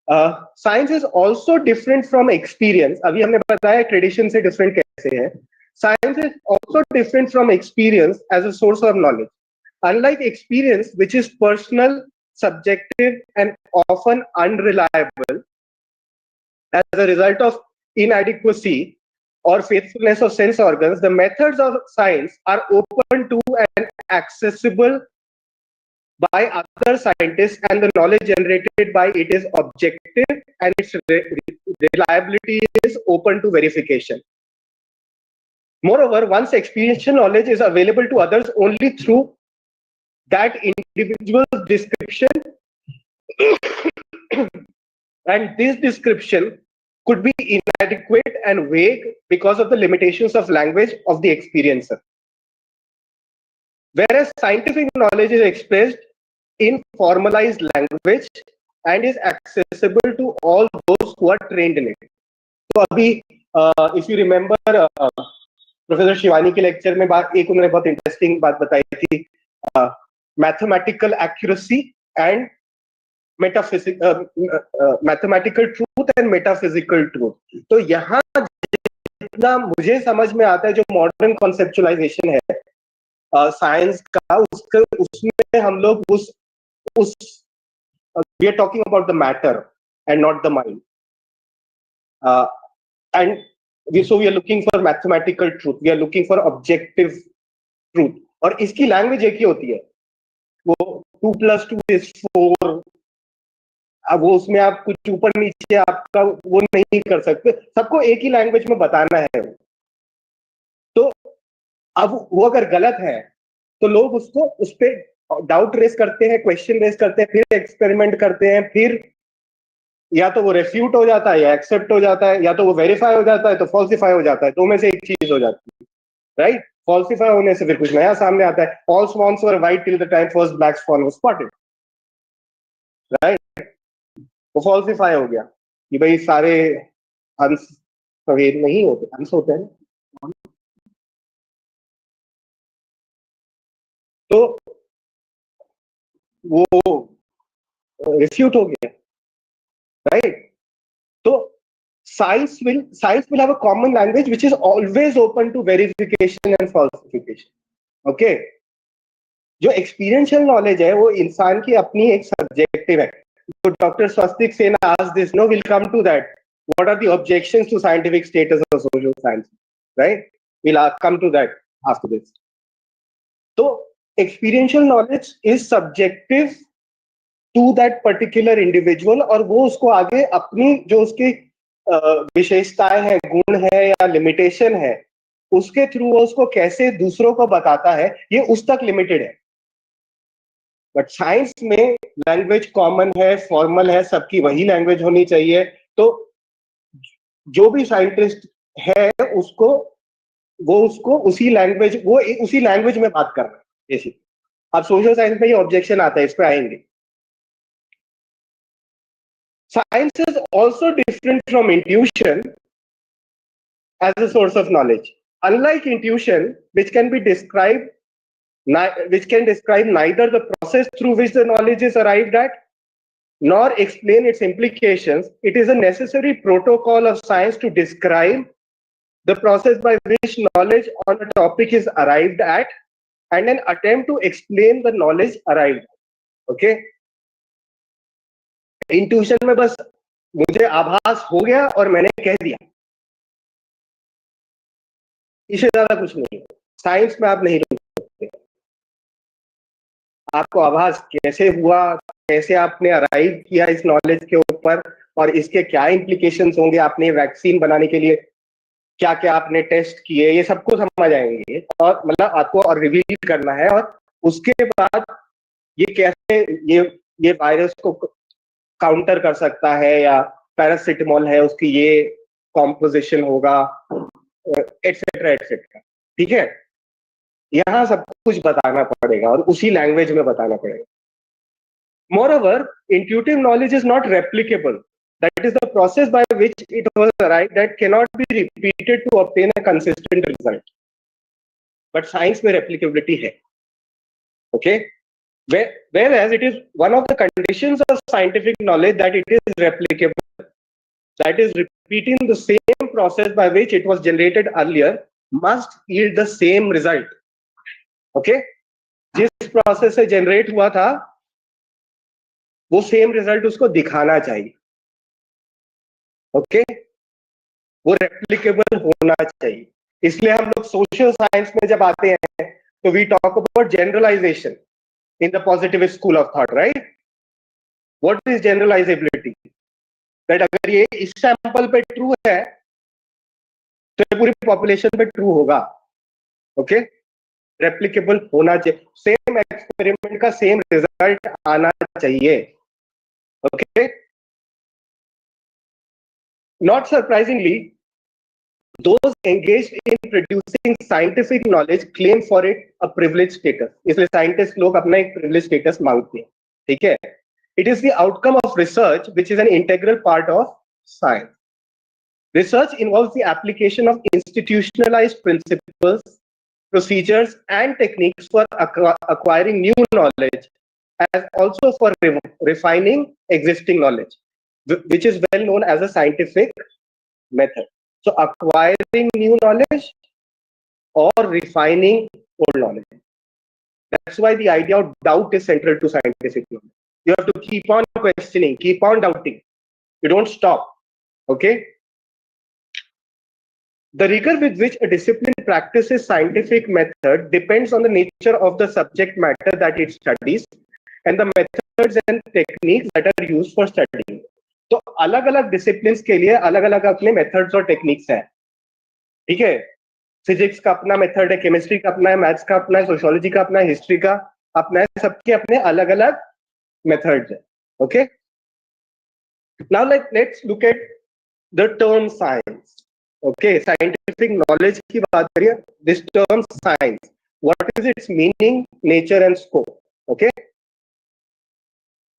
Science is also different from experience. अभी हमने बताया ट्रेडिशन से डिफरेंट कैसे है. Science is also different from experience as a source of knowledge. Unlike experience which is personal, subjective and often unreliable as a result of inadequacy or faithfulness of sense organs, the methods of science are open to and accessible by other scientists, and the knowledge generated by it is objective and its reliability is open to verification. Moreover, one's experiential knowledge is available to others only through that individual's description and this description could be inadequate and vague because of the limitations of language of the experiencer. Whereas scientific knowledge is expressed in formalized language and is accessible to all those who are trained in it. तो अभी if you remember professor Shivani के lecture में एक उन्होंने बहुत interesting बात बताई थी, mathematical accuracy and mathematical truth and metaphysical truth. तो यहाँ जितना मुझे समझ में आता है जो मॉडर्न कॉन्सेप्चुअलाइजेशन है साइंस का, उसमें हम लोग उस we are talking about the matter and not the mind, and so we are looking for mathematical truth, we are looking for objective truth. और इसकी लैंग्वेज एक ही होती है, वो 2 + 2 = 4. अब वो उसमें आप कुछ ऊपर नीचे आपका वो नहीं कर सकते, सबको एक ही लैंग्वेज में बताना है. तो अब वो अगर गलत है तो लोग उसको उस पर डाउट रेस करते हैं, क्वेश्चन रेस करते हैं, फिर एक्सपेरिमेंट करते हैं, फिर या तो वो रेफ्यूट हो जाता है या एक्सेप्ट हो जाता है, या तो वो वेरीफाई हो जाता है तो फॉल्सिफाई हो जाता है. तो में से एक चीज हो जाती है, राइट? फॉल्सिफाई होने से फिर कुछ नया सामने आता है. All swans were white till the time first black swan was spotted, right? वो फॉल्सिफाई हो गया कि भाई सारे हंस सफेद नहीं होते, हंस होते हैं. तो वो रिफ्यूट हो गया, right? So science will have a common language which is always open to verification and falsification. Okay? जो experiential knowledge है वो इंसान की अपनी एक subjective है. So Dr. Swastik Sena asked this. No, we'll come to that. What are the objections to scientific status of social science? Right? We'll come to that after this. So experiential knowledge is subjective to that particular individual, और वो उसको आगे अपनी जो उसकी विशेषताएं हैं, गुण है या लिमिटेशन है, उसके थ्रू वो उसको कैसे दूसरों को बताता है, ये उस तक लिमिटेड है. बट साइंस में लैंग्वेज कॉमन है, फॉर्मल है, सबकी वही लैंग्वेज होनी चाहिए. तो जो भी साइंटिस्ट है उसको उसी लैंग्वेज में बात करना है बेसिक. अब सोशल साइंस में ये ऑब्जेक्शन आता है, इस पे आएंगे. Science is also different from intuition as a source of knowledge. Unlike intuition, which can describe neither the process through which the knowledge is arrived at, nor explain its implications, it is a necessary protocol of science to describe the process by which knowledge on a topic is arrived at, and an attempt to explain the knowledge arrived at. Okay? Intuition में बस मुझे आभास हो गया और मैंने कह दिया, इससे ज्यादा कुछ नहीं. साइंस में आप नहीं रोक सकते. आपको आभास कैसे हुआ, कैसे आपने अराइव किया इस नॉलेज के ऊपर, और इसके क्या इम्प्लीकेशंस होंगे, आपने वैक्सीन बनाने के लिए क्या क्या आपने टेस्ट किए, ये सबको समझ आएंगे. और मतलब आपको और रिवील करना है, और उसके बाद ये कैसे ये वायरस को काउंटर कर सकता है, या पैरासिटामोल है उसकी ये कॉम्पोजिशन होगा, एटसेट्रा एटसेट्रा. ठीक है, यहाँ सब कुछ बताना पड़ेगा और उसी लैंग्वेज में बताना पड़ेगा. Moreover, intuitive knowledge is not replicable. That is the process by which it was arrived that cannot be repeated to obtain a consistent result. But science में replicability है. Okay? Whereas it is one of the conditions of scientific knowledge that it is replicable. That is, repeating the same process by which it was generated earlier must yield the same result. Okay? जिस process से generate हुआ था वो same result उसको दिखाना चाहिए. Okay? वो replicable होना चाहिए. इसलिए हम लोग social science में जब आते हैं तो we talk about generalization in the positivist school of thought, right? What is generalizability? That अगर ये इस सैंपल पे ट्रू है तो ये पूरी पॉपुलेशन पे ट्रू होगा. ओके? रेप्लिकेबल होना चाहिए, सेम एक्सपेरिमेंट का सेम रिजल्ट आना चाहिए. Okay? Not surprisingly, those engaged in producing scientific knowledge claim for it a privileged status. इसलिए scientists लोग अपना एक privileged status मांगते हैं, ठीक है? It is the outcome of research which is an integral part of science. Research involves the application of institutionalized principles, procedures, and techniques for acquiring new knowledge, as also for refining existing knowledge, which is well known as a scientific method. So acquiring new knowledge or refining old knowledge. That's why the idea of doubt is central to scientific knowledge. You have to keep on questioning, keep on doubting. You don't stop. Okay? The rigor with which a discipline practices scientific method depends on the nature of the subject matter that it studies and the methods and techniques that are used for studying. तो अलग-अलग disciplines के लिए अलग-अलग अपने methods और techniques हैं, ठीक है? फिजिक्स का अपना मेथड है, केमिस्ट्री का अपना है, मैथ्स का अपना है, सोशियोलॉजी का अपना है, हिस्ट्री का अपना है, सबके अपने अलग-अलग मेथड्स हैं. Okay? Now let's look at the term science. Okay, scientific knowledge की बात करिए. This term science, what is its meaning, nature, and scope? Okay.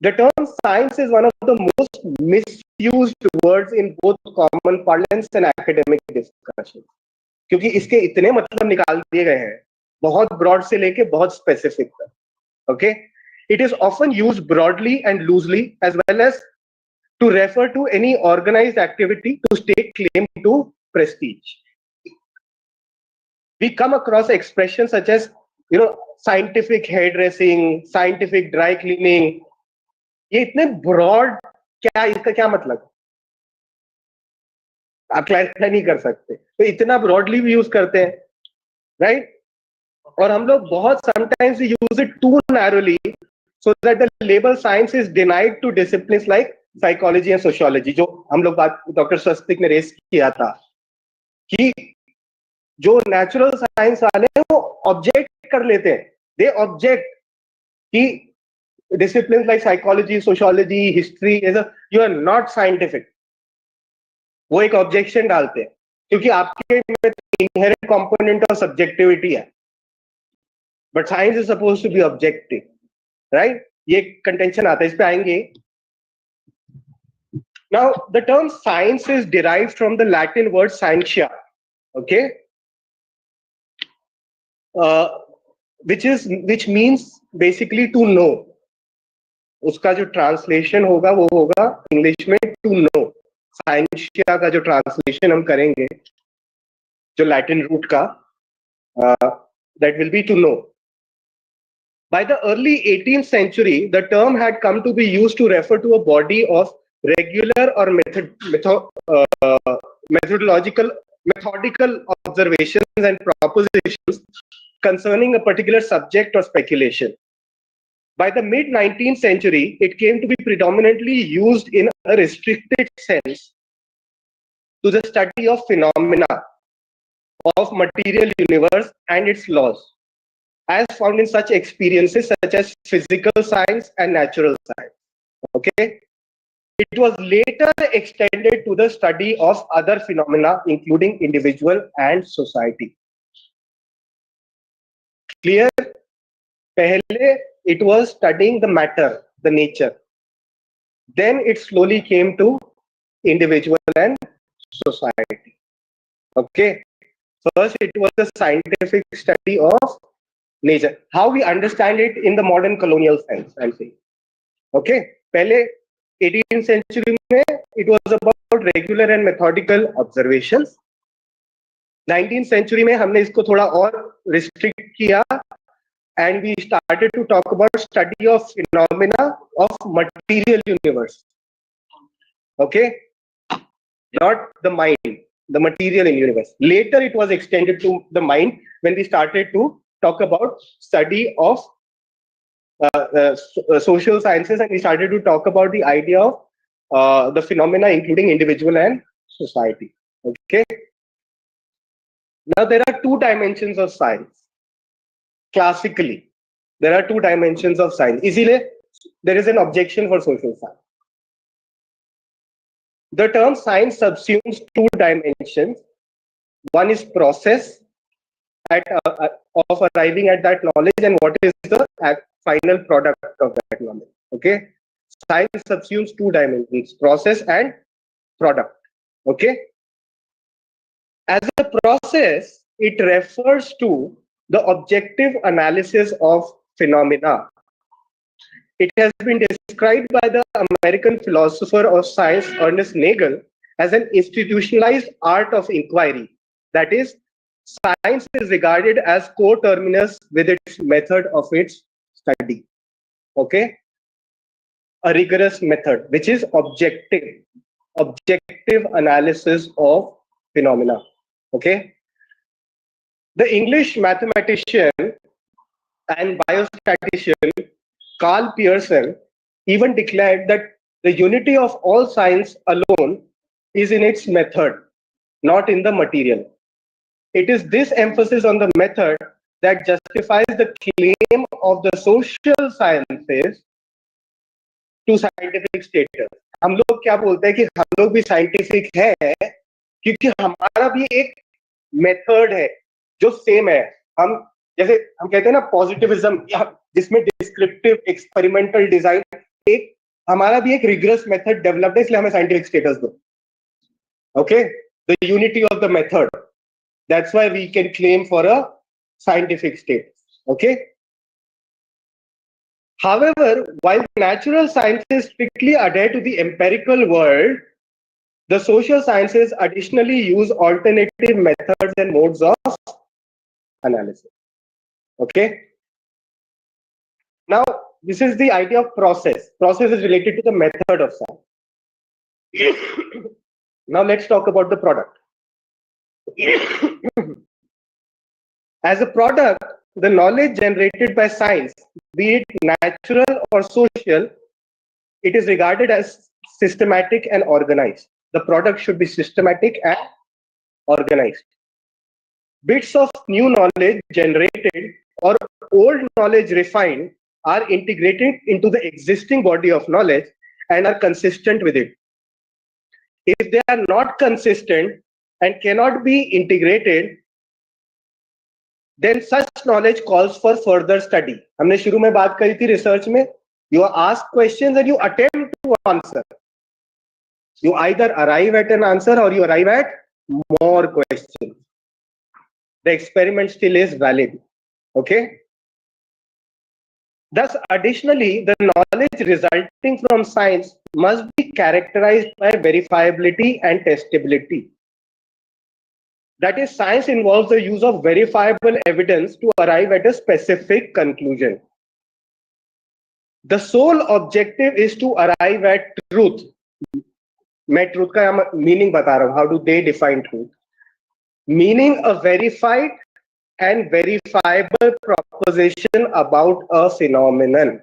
The term science is one of the most misused words in both common parlance and academic discussion. क्योंकि इसके इतने मतलब निकाल दिए गए हैं, बहुत broad से लेके बहुत specific तक. Okay. It is often used broadly and loosely as well as to refer to any organized activity to stake claim to prestige. We come across expressions such as, scientific hairdressing, scientific dry cleaning. ये इतने broad, क्या इसका क्या मतलब? आप clarify नहीं कर सकते, तो इतना broadly भी यूज करते हैं, right? और हम लोग बहुत sometimes we use it too narrowly so that the label science is denied to disciplines like psychology and sociology. जो हम लोग बात डॉक्टर स्वस्तिक ने रेस किया था कि जो नेचुरल साइंस वाले हैं वो ऑब्जेक्ट कर लेते हैं, दे ऑब्जेक्ट कि disciplines like psychology, sociology, history, you are not scientific. वो एक ऑब्जेक्शन डालते हैं क्योंकि आपके में inherent component of subjectivity है, but science is supposed to be objective, right? ये contention आता है, इस पे आएंगे. Now the term science is derived from the Latin word scientia, okay, which means basically to know. उसका जो ट्रांसलेशन होगा वो होगा इंग्लिश में टू नो. साइंशिया का जो ट्रांसलेशन हम करेंगे जो लैटिन रूट का, that will be to know. By the early 18th century, the term had come to be used to refer to a body of regular or methodical observations and propositions concerning a particular subject or speculation. By the mid-19th century, it came to be predominantly used in a restricted sense to the study of phenomena of material universe and its laws, as found in such experiences such as physical science and natural science. Okay. It was later extended to the study of other phenomena, including individual and society. Clear? Pehle, it was studying the matter, the nature. Then it slowly came to individual and society. Okay. First, it was the scientific study of nature. How we understand it in the modern colonial sense, I'm saying. Okay. Pehle, 18th century mein, it was about regular and methodical observations. 19th century mein, हमने इसको थोड़ा और restrict किया, and we started to talk about study of phenomena of material universe. Okay, not the mind, the material in universe. Later it was extended to the mind when we started to talk about study of social sciences, and we started to talk about the idea of the phenomena including individual and society. Okay, now there are two dimensions of science. Classically, there are two dimensions of science. Easily, there is an objection for social science. The term science subsumes two dimensions. one is process of arriving at that knowledge, and what is the final product of that knowledge. Okay, science subsumes two dimensions: process and product. Okay, as a process, it refers to the objective analysis of phenomena. It has been described by the American philosopher of science Ernest Nagel as an institutionalized art of inquiry. That is, science is regarded as coterminous with its method of its study. Okay, a rigorous method which is objective analysis of phenomena. Okay, the English mathematician and biostatistician Carl Pearson even declared that the unity of all science alone is in its method, not in the material. It is this emphasis on the method that justifies the claim of the social sciences to scientific status. हम लोग क्या बोलते हैं कि हम लोग भी scientific है क्योंकि हमारा भी एक मेथड है जो सेम है. हम जैसे हम कहते हैं ना पॉजिटिविज्म, जिसमें डिस्क्रिप्टिव एक्सपेरिमेंटल डिजाइन, एक हमारा भी एक रिगरस मेथड डेवलप्ड है, इसलिए हमें साइंटिफिक स्टेटस दो. Okay, the unity of the method, that's why we can claim for a scientific status. Okay, however, while natural sciences strictly adhere to the empirical world, the social sciences additionally use alternative methods and modes of analysis. Okay, now this is the idea of process. Process is related to the method of science. Now let's talk about the product. As a product, the knowledge generated by science, be it natural or social, it is regarded as systematic and organized. The product should be systematic and organized. Bits of new knowledge generated or old knowledge refined are integrated into the existing body of knowledge and are consistent with it. If they are not consistent and cannot be integrated, then such knowledge calls for further study. हमने शुरू में बात करी थी research में, you ask questions and you attempt to answer. You either arrive at an answer or you arrive at more questions. The experiment still is valid. Okay. Thus, additionally, the knowledge resulting from science must be characterized by verifiability and testability. That is, science involves the use of verifiable evidence to arrive at a specific conclusion. The sole objective is to arrive at truth. मैं truth का meaning बता रहा हूँ. How do they define truth? Meaning a verified and verifiable proposition about a phenomenon.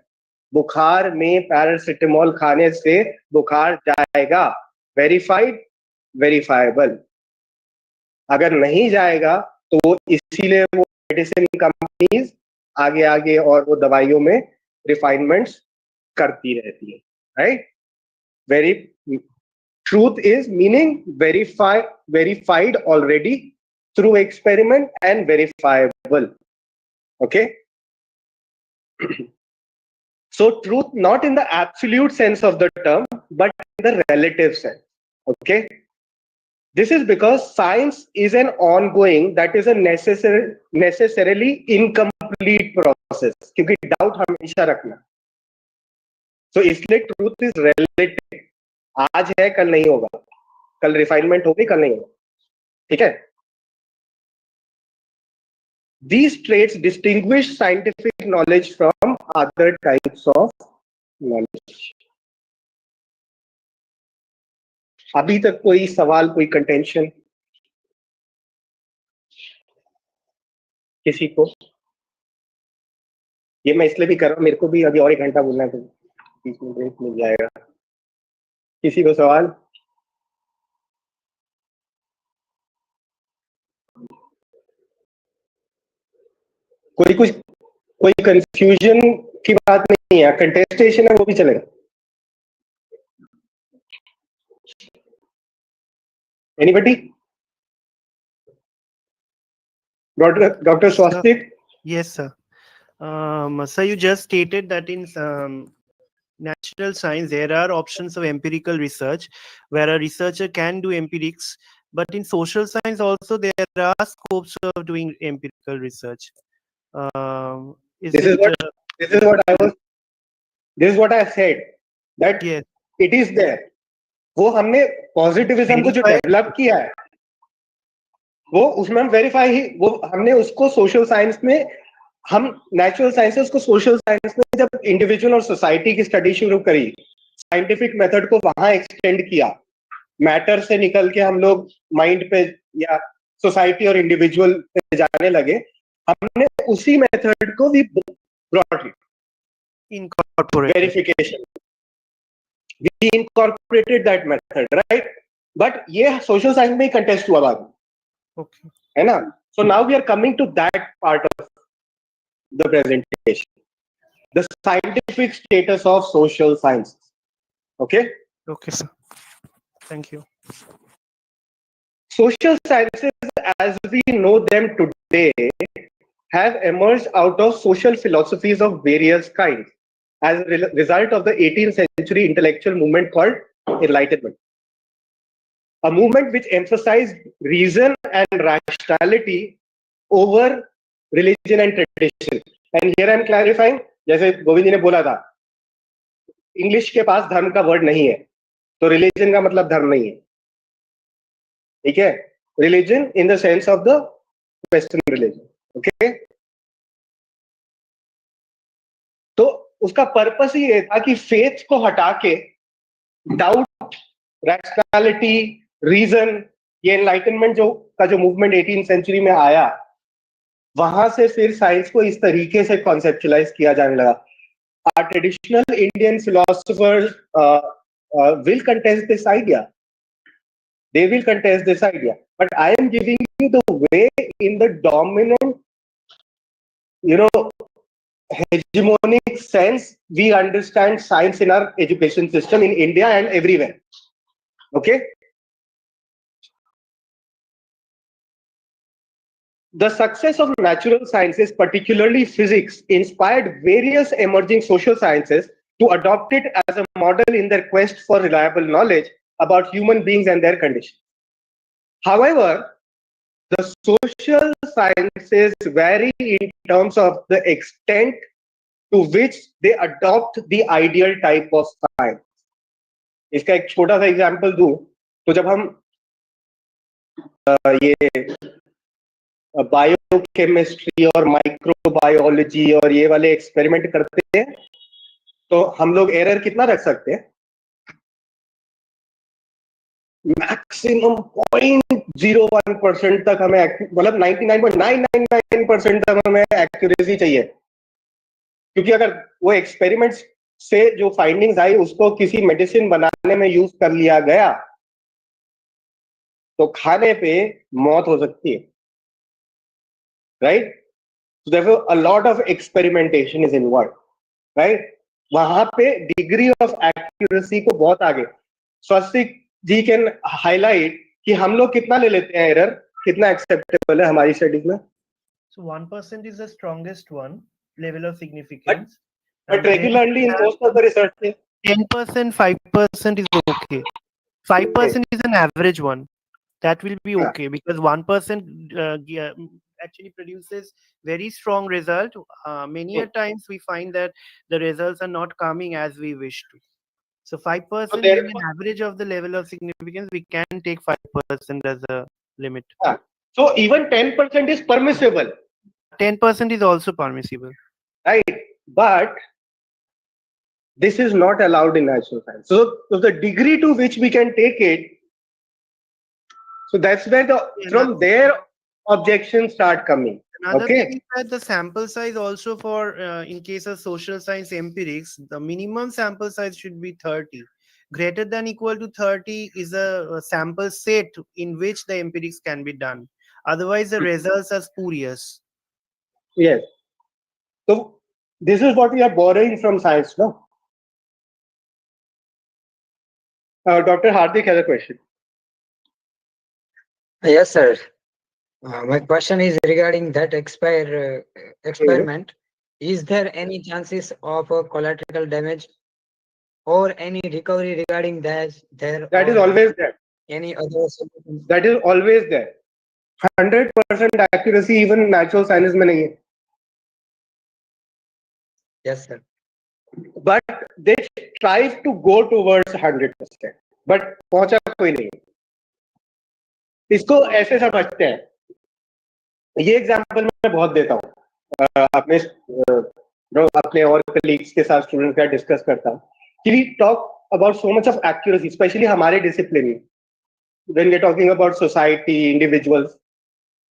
बुखार में paracetamol खाने से बुखार जाएगा. Verified, verifiable. अगर नहीं जाएगा तो वो इसीलिए वो मेडिसिन कंपनीज आगे आगे और वो दवाइयों में रिफाइनमेंट्स करती रहती है. Right, very truth is meaning verified already through experiment and verifiable. Okay, so truth not in the absolute sense of the term but in the relative sense. Okay, this is because science is an ongoing, that is a necessarily incomplete process. क्योंकि doubt हमेशा रखना. So इसलिए truth is relative. आज है कल नहीं होगा, कल रिफाइनमेंट होगी कल नहीं होगा. ठीक है. These traits distinguish scientific knowledge from other types of knowledge. अभी तक कोई सवाल, कोई कंटेंशन किसी को? ये मैं इसलिए भी कर रहा हूँ, मेरे को भी अभी और 1 घंटा बोलना है, तो 30 मिनट ब्रेक मिल जाएगा. किसी को सवाल? कोई कंफ्यूजन की बात नहीं है. कंटेस्टेशन है वो भी चलेगा. Anybody? Dr. Swastik? Yes, sir. So you just stated that in natural science there are options of empirical research where a researcher can do empirics, but in social science also there are scopes of doing empirical research. Is This is it? what this is what I was. This is what I said, that Yes. it is there. वो हमने positivism को जो Verify. Develop किया है, वो उसमें हम verify ही वो हमने उसको सोशल साइंस में, हम नेचुरल साइंसेस को सोशल साइंस में जब इंडिविजुअल और सोसाइटी की स्टडी शुरू करी, साइंटिफिक मेथड को वहां एक्सटेंड किया, मैटर से निकल के हम लोग माइंड पे या सोसाइटी और इंडिविजुअल पे जाने लगे, हमने उसी मेथड को भी brought Incorporate. verification. We incorporated that method, right? But ये social science में ही contest हुआ बाद में, Okay. है ना? So now we are coming to that part of the presentation, the scientific status of social science. Okay? Okay, sir. Thank you. Social sciences, as we know them today, have emerged out of social philosophies of various kinds as a result of the 18th century intellectual movement called Enlightenment. A movement which emphasized reason and rationality over religion and tradition. And here I am clarifying, जैसे गोविंद जी ने बोला था, English के पास धर्म का word नहीं है, तो रिलीजन का मतलब धर्म नहीं है, ठीक है? Religion in the sense of the western religion, okay? तो उसका पर्पस ही ये था कि फेथ को हटा के डाउट, रैशनैलिटी, रीजन, ये एनलाइटनमेंट जो मूवमेंट 18th सेंचुरी में आया, वहां से फिर साइंस को इस तरीके से कॉन्सेप्चुलाइज किया जाने लगा. Our traditional Indian philosophers will contest this idea. They will contest this idea. But I am giving you the way in the dominant, hegemonic sense we understand science in our education system in India and everywhere. Okay? The success of natural sciences, particularly physics, inspired various emerging social sciences to adopt it as a model in their quest for reliable knowledge about human beings and their condition. However, the social sciences vary in terms of the extent to which they adopt the ideal type of science. इसका एक छोटा सा example दूं तो जब हम ये biochemistry और माइक्रोबायोलॉजी और ये वाले एक्सपेरिमेंट करते हैं तो हम लोग एरर कितना रख सकते हैं? मैक्सिमम 0.01% तक हमें, मतलब 99.999% तक हमें एक्यूरेसी चाहिए, क्योंकि अगर वो एक्सपेरिमेंट से जो फाइंडिंग्स आई उसको किसी मेडिसिन बनाने में यूज कर लिया गया तो खाने पे मौत हो सकती है, right? So therefore a lot of experimentation is involved, right? वहां पे डिग्री ऑफ एक्यूरेसी को बहुत आगे. स्वस्तिक जी कैन हाईलाइट कि हम लोग कितना ले लेते हैं एरर, कितना एक्सेप्टेबल है हमारी स्टडीज में? So 1% is the strongest one level of significance. But regularly in most of the research, 10%, 5% is okay. 5% is an average one. That will be okay because 1% actually produces very strong result. Many a times we find that the results are not coming as we wish to. So 5% is an average of the level of significance. We can take 5% as a limit. So even 10% is permissible. 10% is also permissible. Right, but this is not allowed in natural science. So the degree to which we can take it, so that's where from there objections start coming. Another Okay. thing is that the sample size also for in case of social science empirics, the minimum sample size should be 30. Greater than equal to 30 is a sample set in which the empirics can be done. Otherwise, the results are spurious. Yes. So this is what we are borrowing from science, no? Dr. Hardik has a question. Yes, sir. My question is regarding that experiment. Is there any chances of a collateral damage or any recovery regarding that? That is always there. Any other solution? That is always there. 100% accuracy even natural science में नहीं है. Yes, sir. But they strive to go towards 100%. But पहुंचा कोई नहीं. इसको ऐसे समझते हैं. ये एग्जांपल मैं बहुत देता हूँ. अपने और कलीग्स के साथ स्टूडेंट का डिस्कस करता हूँ कि we talk about so much of accuracy, especially हमारे डिसिप्लिन में. When we're talking about society, individuals,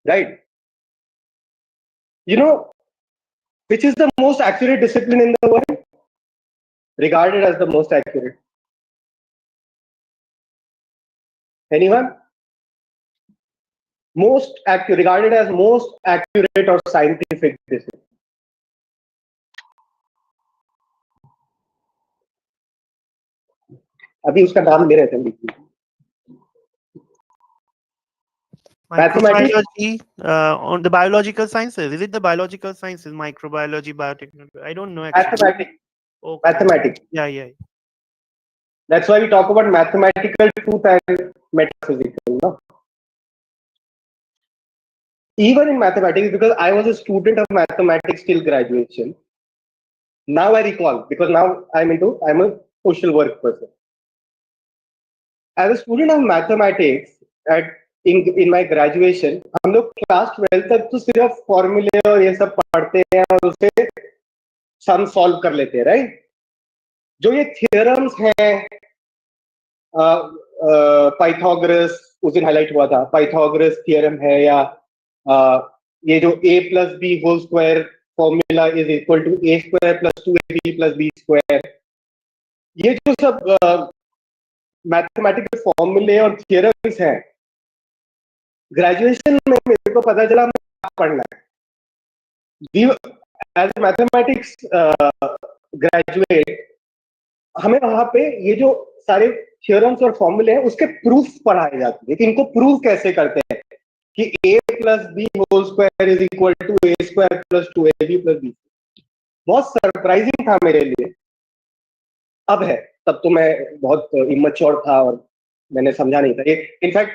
right? You know, which is the most accurate discipline in the world? Regarded as the most accurate. Anyone? Most accurate, regarded as most accurate or scientific discipline. अभी उसका नाम ले रहे थे. Microbiology, on the biological sciences. Is it the biological sciences, microbiology, biotechnology? I don't know actually. Mathematics. Okay. Mathematics. Yeah. That's why we talk about mathematical truth and metaphysical. No? Even in mathematics, because I was a student of mathematics till graduation. Now I recall, because now I'm a social work person. As a student of mathematics in my graduation, हम लोग class 12 तक तो सिर्फ फॉर्मूले और ये सब पढ़ते हैं और उसे सम सॉल्व कर लेते हैं, राइट? जो ये थियरम्स हैं, पाइथागोरस उस दिन हाईलाइट हुआ था, पाइथागोरस थियरम है, या ये जो a plus B whole square formula is equal to a square plus 2ab plus b square, ये जो सब मैथमेटिकल फॉर्मूले और थियरम्स हैं, ग्रेजुएशन में मेरे को पता चला हमें क्या पढ़ना है. एज ए मैथमेटिक्स ग्रेजुएट हमें वहां पे ये जो सारे थियोरम्स और फॉर्मूले हैं उसके प्रूफ पढ़ाए जाते हैं कि इनको प्रूव कैसे करते हैं कि a plus B whole square is equal to a square plus 2ab plus b. बहुत सरप्राइजिंग था मेरे लिए. अब है, तब तो मैं बहुत इमैच्योर था और मैंने समझा नहीं था. In fact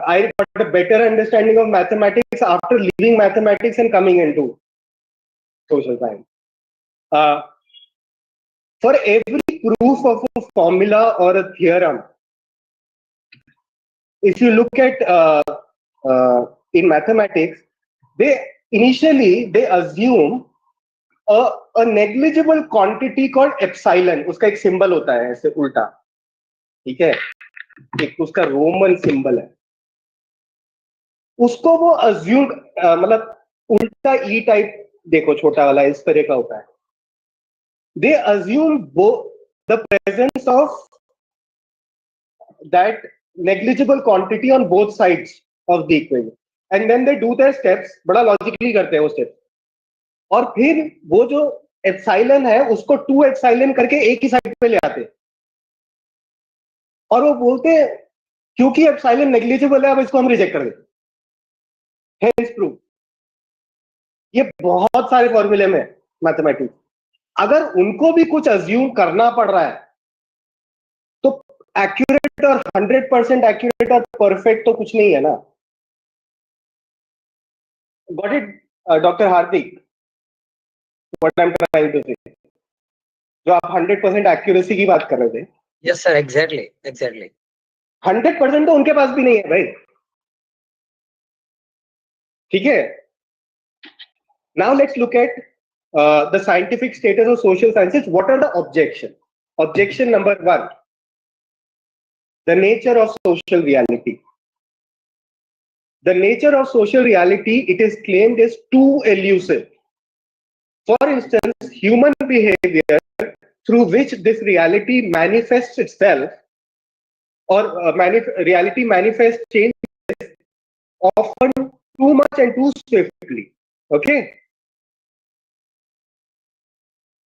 I got a better understanding of mathematics after leaving mathematics and coming into social science. For every proof of a formula or a theorem, if you look at in mathematics, they assume a negligible quantity called epsilon. उसका एक symbol होता है ऐसे उल्टा, ठीक है? एक उसका रोमन सिंबल है, उसको वो अज्यूम, मतलब उल्टा ई टाइप देखो, छोटा वाला इस तरह का होता है. They assume the presence of that negligible quantity on both sides of the equation and then they do their steps. बड़ा लॉजिकली करते हैं वो स्टेप्स, और फिर वो जो एप्सिलॉन है उसको 2 एप्सिलॉन करके एक ही साइड पे ले आते हैं और वो बोलते हैं क्योंकि एप्सिलॉन नेग्लिजिबल है अब इसको हम रिजेक्ट कर देते. Hence proof. ये बहुत सारे फॉर्मूले में मैथमेटिक्स, अगर उनको भी कुछ अज्यूम करना पड़ रहा है तो एक्यूरेट और 100% एक्यूरेट और परफेक्ट तो कुछ नहीं है ना. Got it doctor Hardik? What I am trying to say, जो आप 100% एक्यूरेसी की बात कर रहे थे. Yes, sir. Exactly. 100% तो उनके पास भी नहीं है भाई, ठीक है? Now let's look at the scientific status of social sciences. What are the objections? Objection number 1, the nature of social reality. The nature of social reality, it is claimed, is too elusive. For instance, human behavior through which this reality manifests itself, or reality manifests changes often too much and too swiftly. Okay?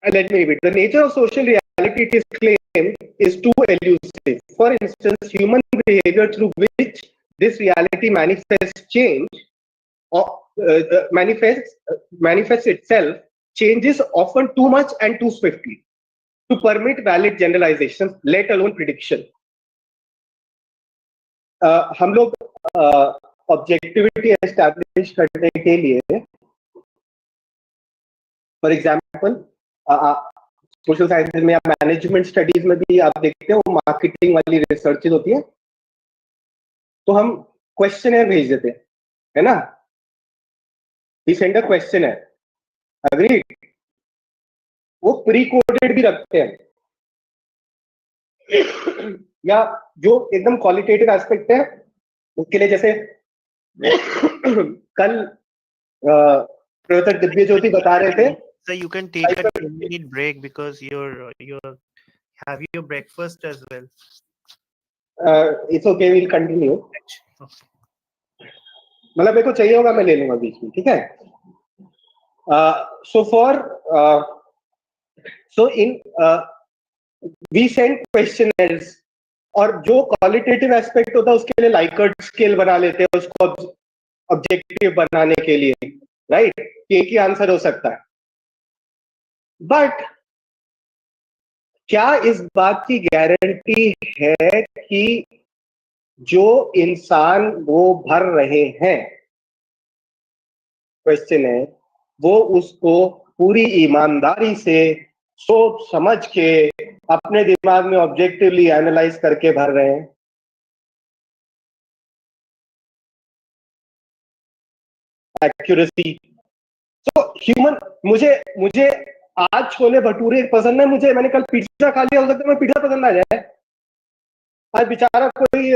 And let me repeat. The nature of social reality, it is claimed, is too elusive. For instance, human behavior through which this reality manifests change manifests itself changes often too much and too swiftly to permit valid generalizations, let alone prediction. हम लोग objectivity establish करने के लिए, for example social sciences में या management studies में भी आप देखते हो मार्केटिंग वाली रिसर्चेज होती है, तो हम क्वेश्चनर भेज देते हैं, है ना? We send a questionnaire, agree? वो प्री कोडेड भी रखते हैं, या जो एकदम क्वालिटेटिव एस्पेक्ट है उसके लिए, जैसे कल प्रोफेसर दिव्य ज्योति बता रहे थे. So you can take a 10-minute break because you're have your breakfast as well. It's okay, we'll continue. मतलब मेरे को चाहिए होगा मैं ले लूंगा बीच में, ठीक है? So in we send questionnaires, और जो क्वालिटेटिव एस्पेक्ट होता है उसके लिए लाइकर्ट स्केल बना लेते हैं उसको ऑब्जेक्टिव बनाने के लिए, राइट? एक ही आंसर हो सकता है. बट क्या इस बात की गारंटी है कि जो इंसान वो भर रहे हैं क्वेश्चन है, वो उसको पूरी ईमानदारी से सोच समझ के अपने दिमाग में ऑब्जेक्टिवली एनालाइज करके भर रहे हैं? एक्यूरेसी. तो ह्यूमन, मुझे आज छोले भटूरे पसंद है, मैंने कल पिज्जा खा लिया, हो सकता है मैं पिज्जा पसंद आ जाए. आज बेचारा कोई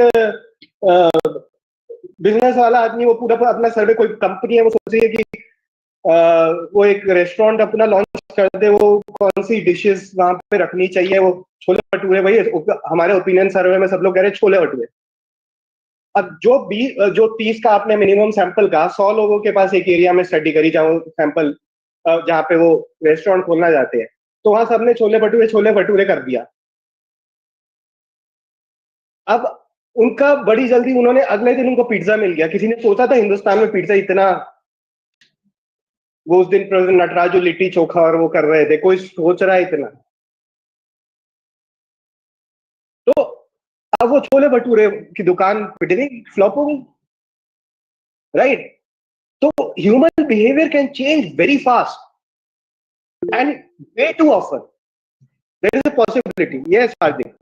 बिजनेस वाला आदमी, वो पूरा अपना सर्वे, कोई कंपनी है वो सोच रही है कि वो एक रेस्टोरेंट अपना लॉन्च कर दे, वो कौन सी डिशेस वहां पे रखनी चाहिए, वो छोले भटूरे. भाई हमारे ओपिनियन सर्वे में सब लोग कह रहे हैं छोले भटूरे. अब जो 30 का आपने मिनिमम सैंपल का 100 लोगों के पास एक एरिया में स्टडी करी, जहाँ पे वो रेस्टोरेंट खोलना चाहते हैं, तो वहां सबने छोले भटूरे कर दिया. अब उनका बड़ी जल्दी उन्होंने अगले दिन उनको पिज्जा मिल गया. किसी ने सोचा था हिंदुस्तान में पिज्जा इतना, वो उस दिन प्रेसिडेंट नटराजू लिट्टी चोखा और वो कर रहे थे, कोई सोच रहा है इतना? तो अब वो छोले भटूरे की दुकान पिट गई, फ्लॉप हो गई, राइट? तो human behaviour can change very fast and way too often. There is a possibility. Yes Hardik.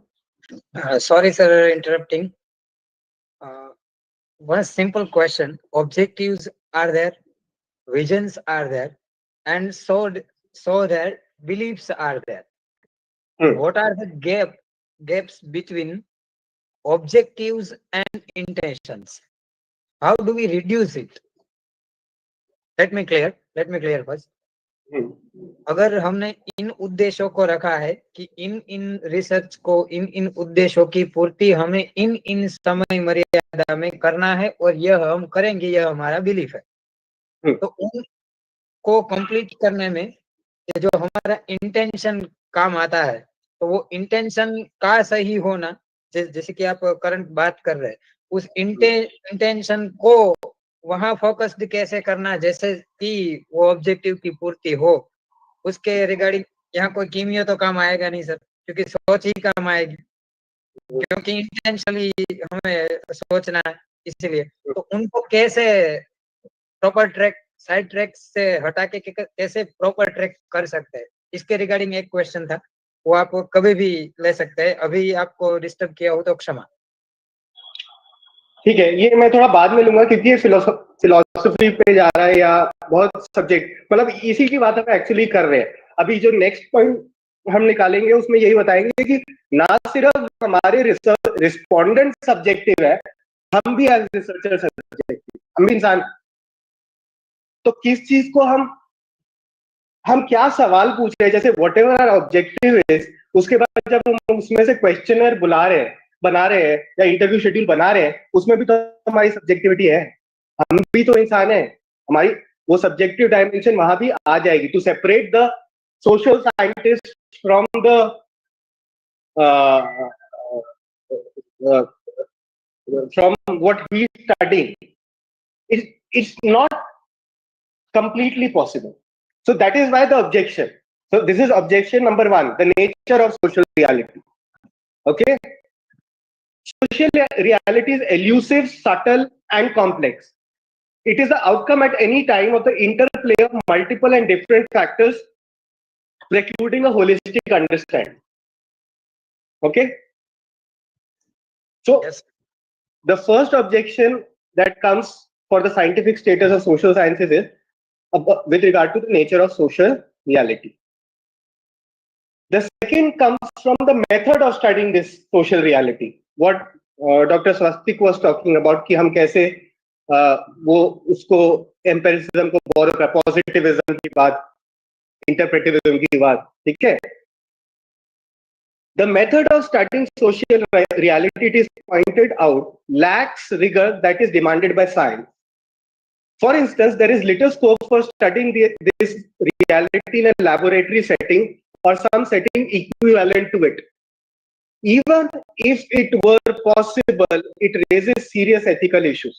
Sorry, sir, interrupting. One simple question: objectives are there, visions are there, and so their beliefs are there. What are the gaps between objectives and intentions? How do we reduce it? Let me clear first. अगर हमने इन उद्देश्यों को रखा है कि in research को इन उद्देश्यों की पूर्ति हमें इन समय मर्यादा में करना है और यह हम करेंगे, यह हमारा बिलीफ है, तो उनको कंप्लीट करने में जो हमारा इंटेंशन काम आता है, तो वो इंटेंशन का सही होना, जैसे कि आप करंट बात कर रहे हैं, उस इंटेंशन को वहां फोकस्ड कैसे करना, जैसे कि वो ऑब्जेक्टिव की पूर्ति हो, उसके रिगार्डिंग यहाँ कोई कीमिया तो काम आएगा नहीं सर, क्योंकि सोच ही काम आएगी, क्योंकि इंटेंशनली हमें सोचना है. इसलिए तो उनको कैसे प्रॉपर ट्रैक, साइड ट्रैक से हटा के कैसे प्रॉपर ट्रैक कर सकते हैं, इसके रिगार्डिंग एक क्वेश्चन था, वो आप कभी भी ले सकते हैं. अभी आपको डिस्टर्ब किया हो तो क्षमा. ठीक है, ये मैं थोड़ा बाद में लूंगा क्योंकि ये फिलोसफी पे जा रहा है या बहुत सब्जेक्ट, मतलब इसी की बात हम एक्चुअली कर रहे हैं. अभी जो नेक्स्ट पॉइंट हम निकालेंगे उसमें यही बताएंगे कि ना सिर्फ हमारे रिस्पोंडेंट सब्जेक्टिव है, हम भी एज रिसर्चर सब्जेक्टिव, हम भी इंसान. तो किस चीज को हम क्या सवाल पूछ रहे हैं, जैसे whatever are objective is, उसके बाद जब हम उसमें से क्वेश्चनर बना रहे हैं या इंटरव्यू शेड्यूल बना रहे हैं, उसमें भी तो हमारी सब्जेक्टिविटी है. हम भी तो इंसान है, हमारी वो सब्जेक्टिव डायमेंशन वहां भी आ जाएगी. To separate the social scientist from the from what he studying, it's not completely possible. So that is why the objection. So this is objection number one, the nature of social reality. Okay. Social reality is elusive, subtle, and complex. It is the outcome at any time of the interplay of multiple and different factors, precluding a holistic understanding. Okay. So the first objection that comes for the scientific status of social sciences is with regard to the nature of social reality. The second comes from the method of studying this social reality. What Dr. Swastik was talking about, कि हम कैसे वो उसको empiricism को borrow कर, positivism की बात, interpretivism की बात, ठीक है? The method of studying social reality, it is pointed out, lacks rigor that is demanded by science. For instance, there is little scope for studying this reality in a laboratory setting or some setting equivalent to it. Even if it were possible, it raises serious ethical issues.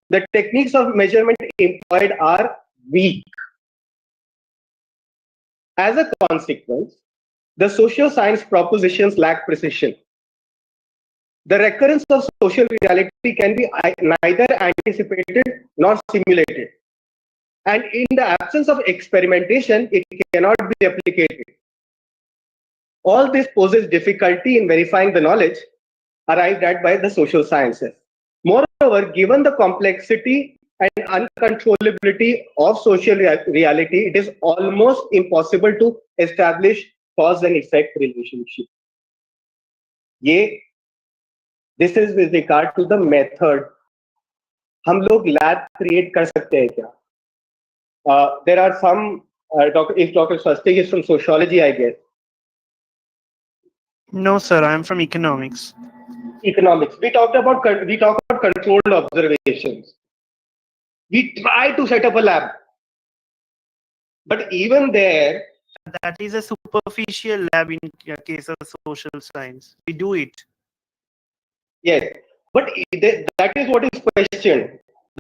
The techniques of measurement employed are weak. As a consequence, the social science propositions lack precision. The recurrence of social reality can be neither anticipated nor simulated. And in the absence of experimentation, it cannot be replicated. All this poses difficulty in verifying the knowledge arrived at by the social sciences. Moreover, given the complexity and uncontrollability of social reality, it is almost impossible to establish cause and effect relationship. This is with regard to the method. हम लोग lab create कर सकते हैं क्या? There are some, if Dr. Swastik is from sociology, I guess. No, sir, I am from economics. Economics. We talk about controlled observations. We try to set up a lab, but even there, that is a superficial lab in case of social science. We do it. Yes, but that is what is questioned.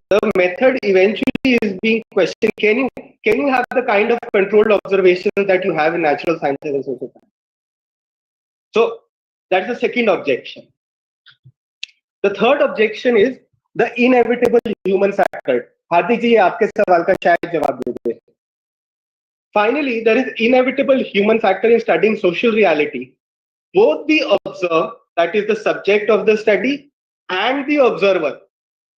The method eventually is being questioned. Can you have the kind of controlled observations that you have in natural sciences and social science? So that's the second objection. The third objection is the inevitable human factor. हार्दिक जी, आपके सवाल का शायद जवाब दे दें. Finally, there is inevitable human factor in studying social reality. Both the observer, that is the subject of the study, and the observer,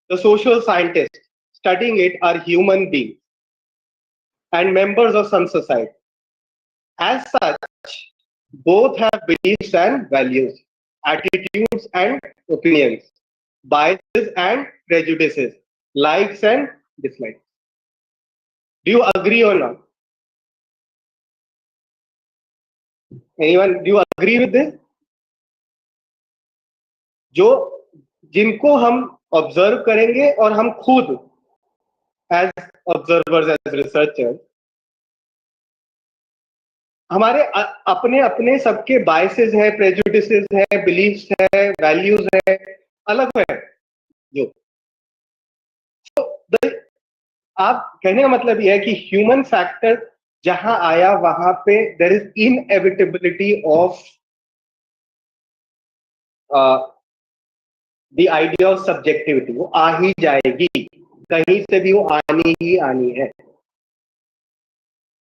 the social scientist studying it, are human beings and members of some society. As such, both have beliefs and values, attitudes and opinions, biases and prejudices, likes and dislikes. Do you agree or not? Anyone, do you agree with this? जिनको हम observe करेंगे और हम खुद as observers, as researchers, हमारे अपने अपने सबके बायसेस है, प्रेजुडिसेस है, बिलीफ्स है, वैल्यूज है, अलग है. जो आप कहने का मतलब यह है कि ह्यूमन फैक्टर जहां आया वहां पे there is inevitability of the idea of subjectivity. वो आ ही जाएगी, कहीं से भी वो आनी ही आनी है.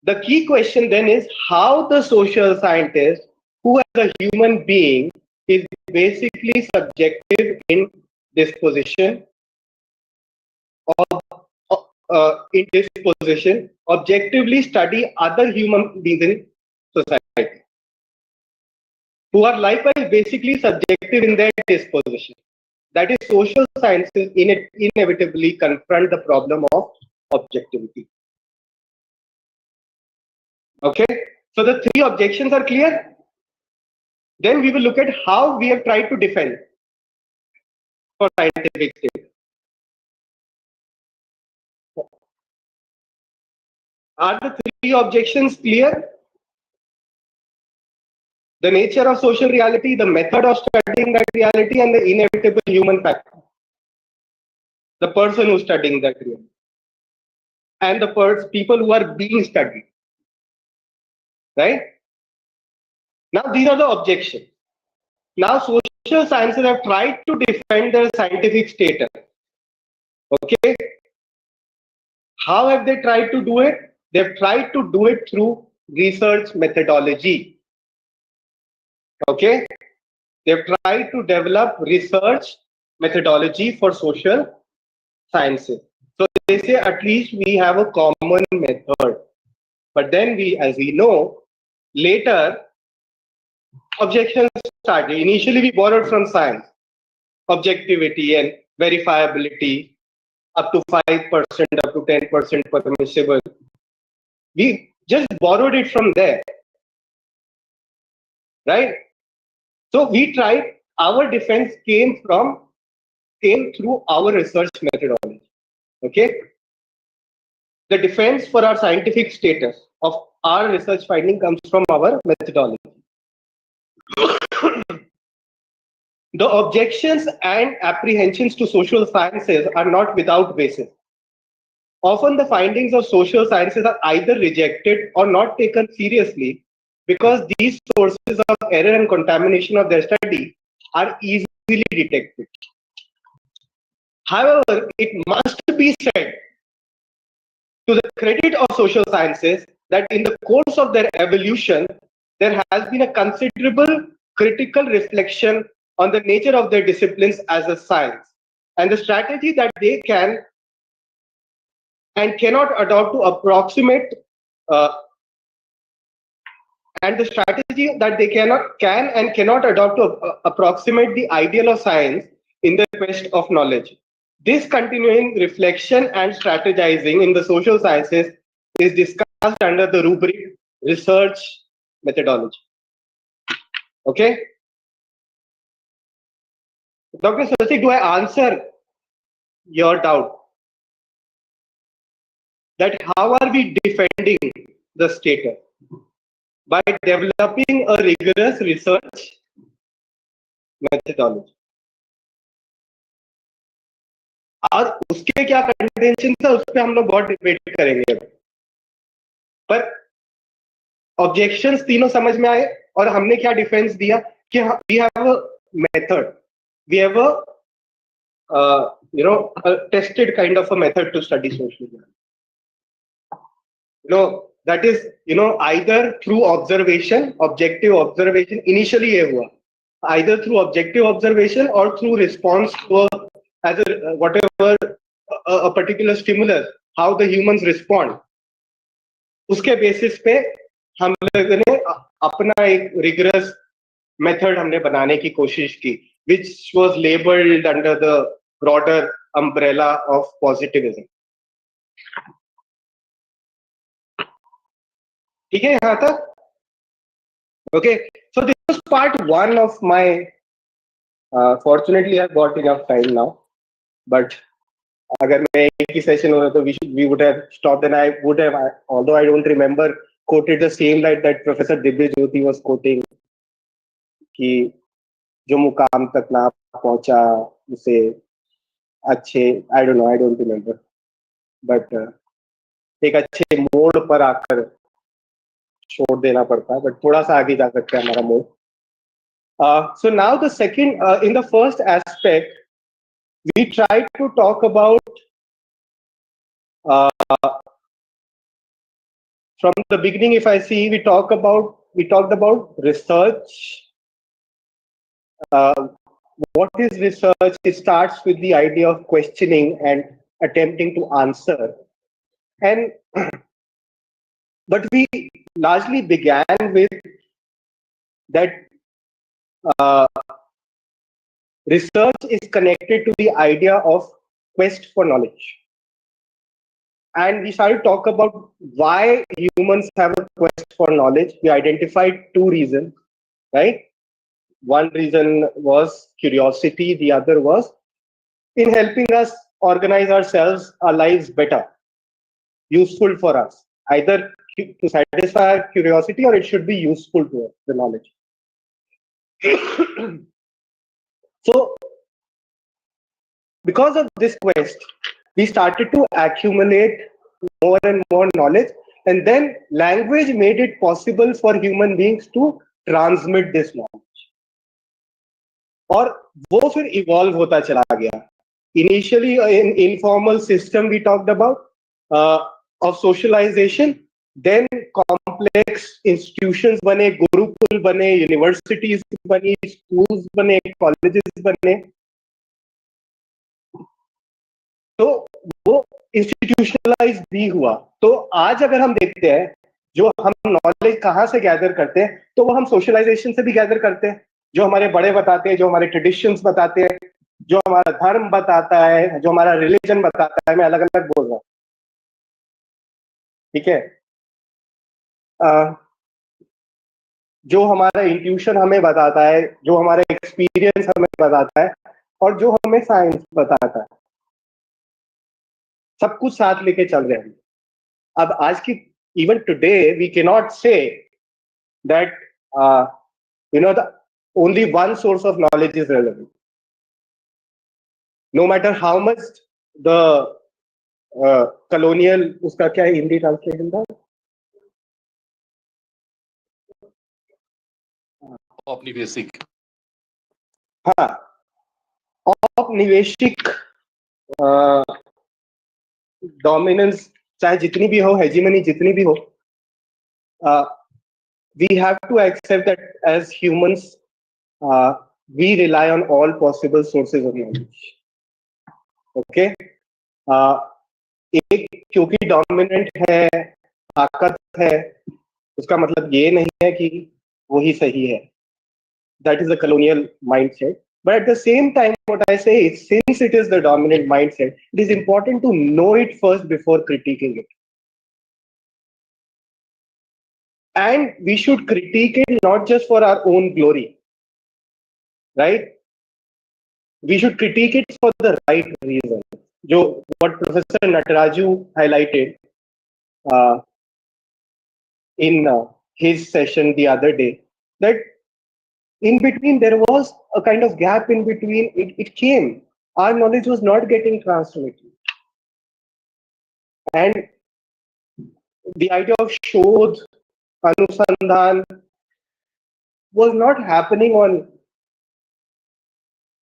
The key question then is how the social scientist, who as a human being is basically subjective in disposition, objectively study other human beings in society, who are likewise basically subjective in their disposition. That is, social sciences inevitably confront the problem of objectivity. Okay, so the three objections are clear. Then we will look at how we have tried to defend for scientific status. Are the three objections clear? The nature of social reality, the method of studying that reality, and the inevitable human factor. the person who's studying that reality, and the people who are being studied. Right? Now, these are the objections. Now, social sciences have tried to defend their scientific status. Okay? How have they tried to do it? They've tried to do it through research methodology. Okay? They've tried to develop research methodology for social sciences. So they say at least we have a common method. But then as we know, later objections started. Initially we borrowed from science, objectivity and verifiability, up to 5%, up to 10% permissible. We just borrowed it from there. Right? So we tried, our defense came through our research methodology. Okay? The defense for our scientific status of our research finding comes from our methodology. The objections and apprehensions to social sciences are not without basis. Often the findings of social sciences are either rejected or not taken seriously because these sources of error and contamination of their study are easily detected. However, it must be said to the credit of social sciences that in the course of their evolution, there has been a considerable critical reflection on the nature of their disciplines as a science and the strategy that they can and cannot adopt to approximate and the strategy that they can and cannot adopt to approximate the ideal of science in the quest of knowledge. This continuing reflection and strategizing in the social sciences is discussed under the rubric research methodology. Okay? Dr. Sasi, do I answer your doubt? That how are we defending the status? By developing a rigorous research methodology. और उसके क्या contention था उस पे हम लोग बहुत debate करेंगे, पर ऑब्जेक्शंस तीनों समझ में आए और हमने क्या डिफेंस दिया कि we have a method, we have a tested kind of a method to study social science. That is either through observation, objective observation. Initially ये हुआ either through objective observation or through response to whatever a particular stimulus, how the humans respond. उसके basis पे हम लोगों ने अपना एक rigorous method हमने बनाने की कोशिश की, which was labeled under the broader umbrella of positivism. ठीक है यहाँ तक? Okay, so this was part one of my. Fortunately, I've got enough time now. But अगर मैं एक ही session होता तो we would have stopped, and I would have, although I don't remember, quoted the same line that Professor Dibya Jyoti was quoting, कि जो मुकाम तक ना पहुंचा उसे अच्छे, I don't remember, but एक अच्छे मोड़ पर आकर छोड़ देना पड़ता है, but थोड़ा सा आगे जा सकते हैं हमारा मोड़. So now the second, in the first aspect, we tried to talk about from the beginning. If I see, we talked about research. What is research? It starts with the idea of questioning and attempting to answer, but we largely began with that research is connected to the idea of quest for knowledge. And we started to talk about why humans have a quest for knowledge. We identified two reasons, right? One reason was curiosity. The other was in helping us organize ourselves, our lives better, useful for us, either to satisfy our curiosity or it should be useful to us, the knowledge. So because of this quest, we started to accumulate more and more knowledge, and then language made it possible for human beings to transmit this knowledge. और वो फिर evolve होता चला गया. Initially, in informal system we talked about of socialization, then complex institutions बने, गुरुकुल बने, universities बनी, schools बने, colleges बने. तो वो इंस्टीट्यूशनलाइज भी हुआ. तो आज अगर हम देखते हैं जो हम नॉलेज कहाँ से गैदर करते हैं, तो वो हम सोशलाइजेशन से भी गैदर करते हैं. जो हमारे बड़े बताते हैं, जो हमारे ट्रेडिशंस बताते हैं, जो हमारा धर्म बताता है, जो हमारा रिलीजन बताता है. मैं अलग अलग बोल रहा हूँ, ठीक है. जो हमारा इंट्यूशन हमें बताता है, जो हमारा एक्सपीरियंस हमें बताता है, और जो हमें साइंस बताता है, सब कुछ साथ लेके चल रहे हैं. अब आज की even today we can not say that the only one source of knowledge is relevant. No matter how much the colonial, उसका क्या है हिंदी ट्रांसलेशन था, औपनिवेशिक. हाँ, औपनिवेशिक डोमिनेंस चाहे जितनी भी हो, हेजीमनी जितनी भी हो, we have to accept that as humans we rely on all possible sources of knowledge. Okay, एक क्योंकि डोमिनेंट है, ताकत है, उसका मतलब ये नहीं है कि वही सही है. That is a colonial mindset. But at the same time, what I say is, since it is the dominant mindset, it is important to know it first before critiquing it. And we should critique it not just for our own glory, right? We should critique it for the right reason. What Professor Nataraju highlighted in his session the other day, that in between there was a kind of gap in between. It came. Our knowledge was not getting transmitted. And the idea of Shodh, Anusandhan was not happening on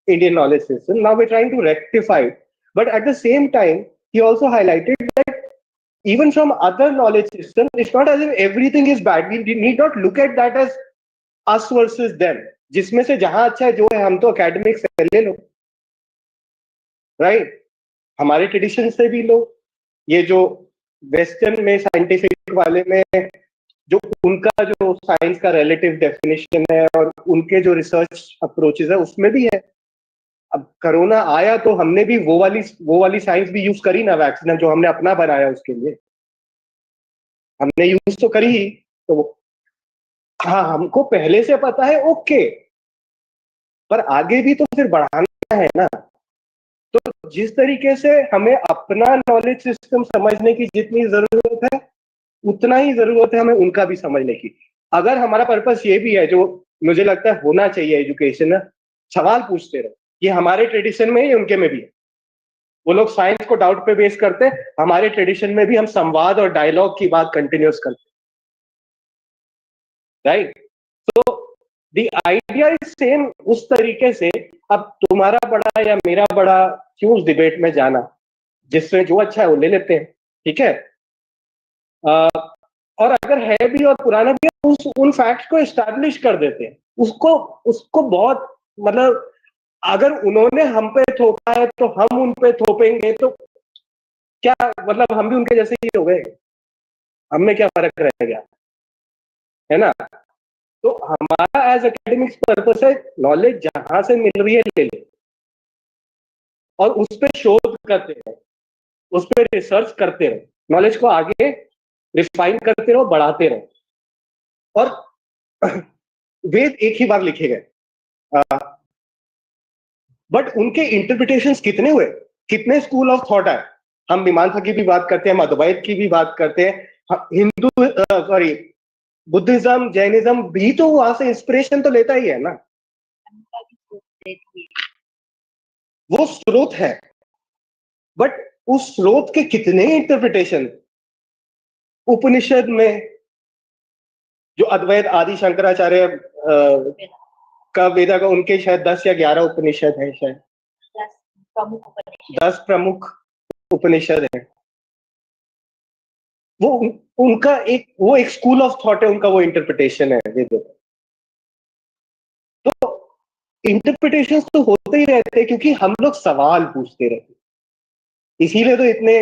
Indian knowledge system. Now we're trying to rectify it. But at the same time, he also highlighted that even from other knowledge systems, it's not as if everything is bad. We need not look at that as us versus them. जिसमें से जहां अच्छा है जो है, हम तो academic से ले लो, राइट? हमारे ट्रेडिशन से भी लो. ये जो वेस्टर्न में साइंटिफिक वाले में जो उनका जो साइंस का रिलेटिव डेफिनेशन है और उनके जो रिसर्च अप्रोचेस है उसमें भी है. अब कोरोना आया तो हमने भी वो वाली साइंस भी यूज करी ना. वैक्सीन जो हमने अपना बनाया उसके लिए हमने यूज तो करी ही. तो हाँ, हमको पहले से पता है, ओके, पर आगे भी तो फिर बढ़ाना है ना. तो जिस तरीके से हमें अपना नॉलेज सिस्टम समझने की जितनी जरूरत है, उतना ही जरूरत है हमें उनका भी समझने की. अगर हमारा पर्पस ये भी है, जो मुझे लगता है होना चाहिए एजुकेशन, सवाल पूछते रहो. ये हमारे ट्रेडिशन में है, उनके में भी है. वो लोग साइंस को डाउट पे बेस करते हैं, हमारे ट्रेडिशन में भी हम संवाद और डायलॉग की बात कंटिन्यूस करते हैं, राइट? तो द आइडिया इज सेम. उस तरीके से अब तुम्हारा बड़ा या मेरा बड़ा क्यों उस डिबेट में जाना, जिसमें जो अच्छा है वो ले लेते हैं, ठीक है. और अगर है भी और पुराना भी है, उन फैक्ट्स को एस्टैब्लिश कर देते हैं. उसको बहुत, मतलब अगर उन्होंने हम पे थोपा है तो हम उन पे थोपेंगे तो क्या, मतलब हम भी उनके जैसे ही हो गए. हमें क्या फर्क रह गया, है ना? तो हमारा एज एकेडमिक्स पर्पस है, नॉलेज जहां से मिल रही है ले ले, और उस पर शोध करते रहो, उस पर रिसर्च करते रहो, नॉलेज को आगे रिफाइन करते रहो, बढ़ाते रहो. और वेद एक ही बार लिखे गए, बट उनके इंटरप्रिटेशंस कितने हुए, कितने स्कूल ऑफ थॉट है. हम मीमांसा की भी बात करते हैं, अद्वैत की भी बात करते हैं, हिंदू बुद्धिज्म, जैनिज्म भी तो वहां से इंस्पिरेशन तो लेता ही है ना. वो स्रोत है. बट उस स्रोत के कितने इंटरप्रिटेशन उपनिषद में, जो अद्वैत आदि शंकराचार्य का वेदा का, उनके शायद 10 या 11 उपनिषद है, शायद 10 प्रमुख उपनिषद है। वो उनका एक स्कूल ऑफ थॉट है, उनका वो इंटरप्रिटेशन है वेदों का। तो इंटरप्रिटेशन तो होते ही रहते हैं क्योंकि हम लोग सवाल पूछते रहते, इसीलिए तो इतने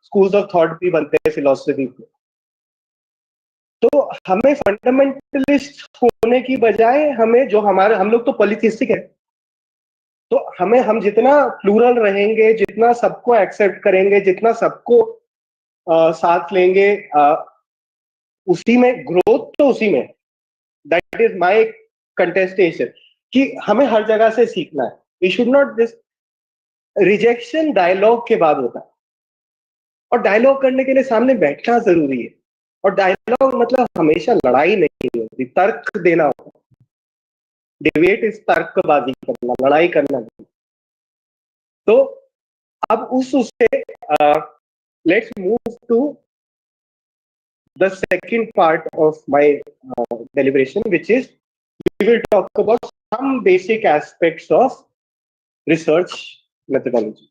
स्कूल्स ऑफ थॉट भी बनते हैं फिलॉसफी के। तो हमें फंडामेंटलिस्ट होने की बजाय हमें जो हमारे, हम लोग तो पॉलिथिस्टिक है, तो हम जितना प्लूरल रहेंगे, जितना सबको एक्सेप्ट करेंगे, जितना सबको साथ लेंगे, उसी में ग्रोथ, तो उसी में, दैट इज माय कंटेस्टेशन कि हमें हर जगह से सीखना है। We should not this rejection dialogue के बाद होता है, और डायलॉग करने के लिए सामने बैठना जरूरी है। और डायलॉग मतलब हमेशा लड़ाई नहीं होती, तर्क देना होता है। डिबेट इज तर्कबाजी करना, लड़ाई करना नहीं। तो अब उससे let's move to the second part of my deliberation, which is we will talk about some basic aspects of research methodology